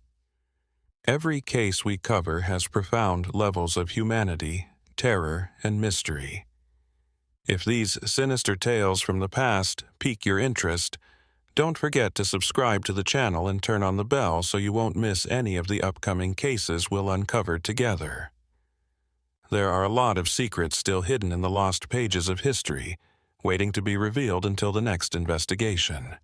Every case we cover has profound levels of humanity, terror, and mystery. If these sinister tales from the past pique your interest, don't forget to subscribe to the channel and turn on the bell so you won't miss any of the upcoming cases we'll uncover together. There are a lot of secrets still hidden in the lost pages of history, waiting to be revealed until the next investigation.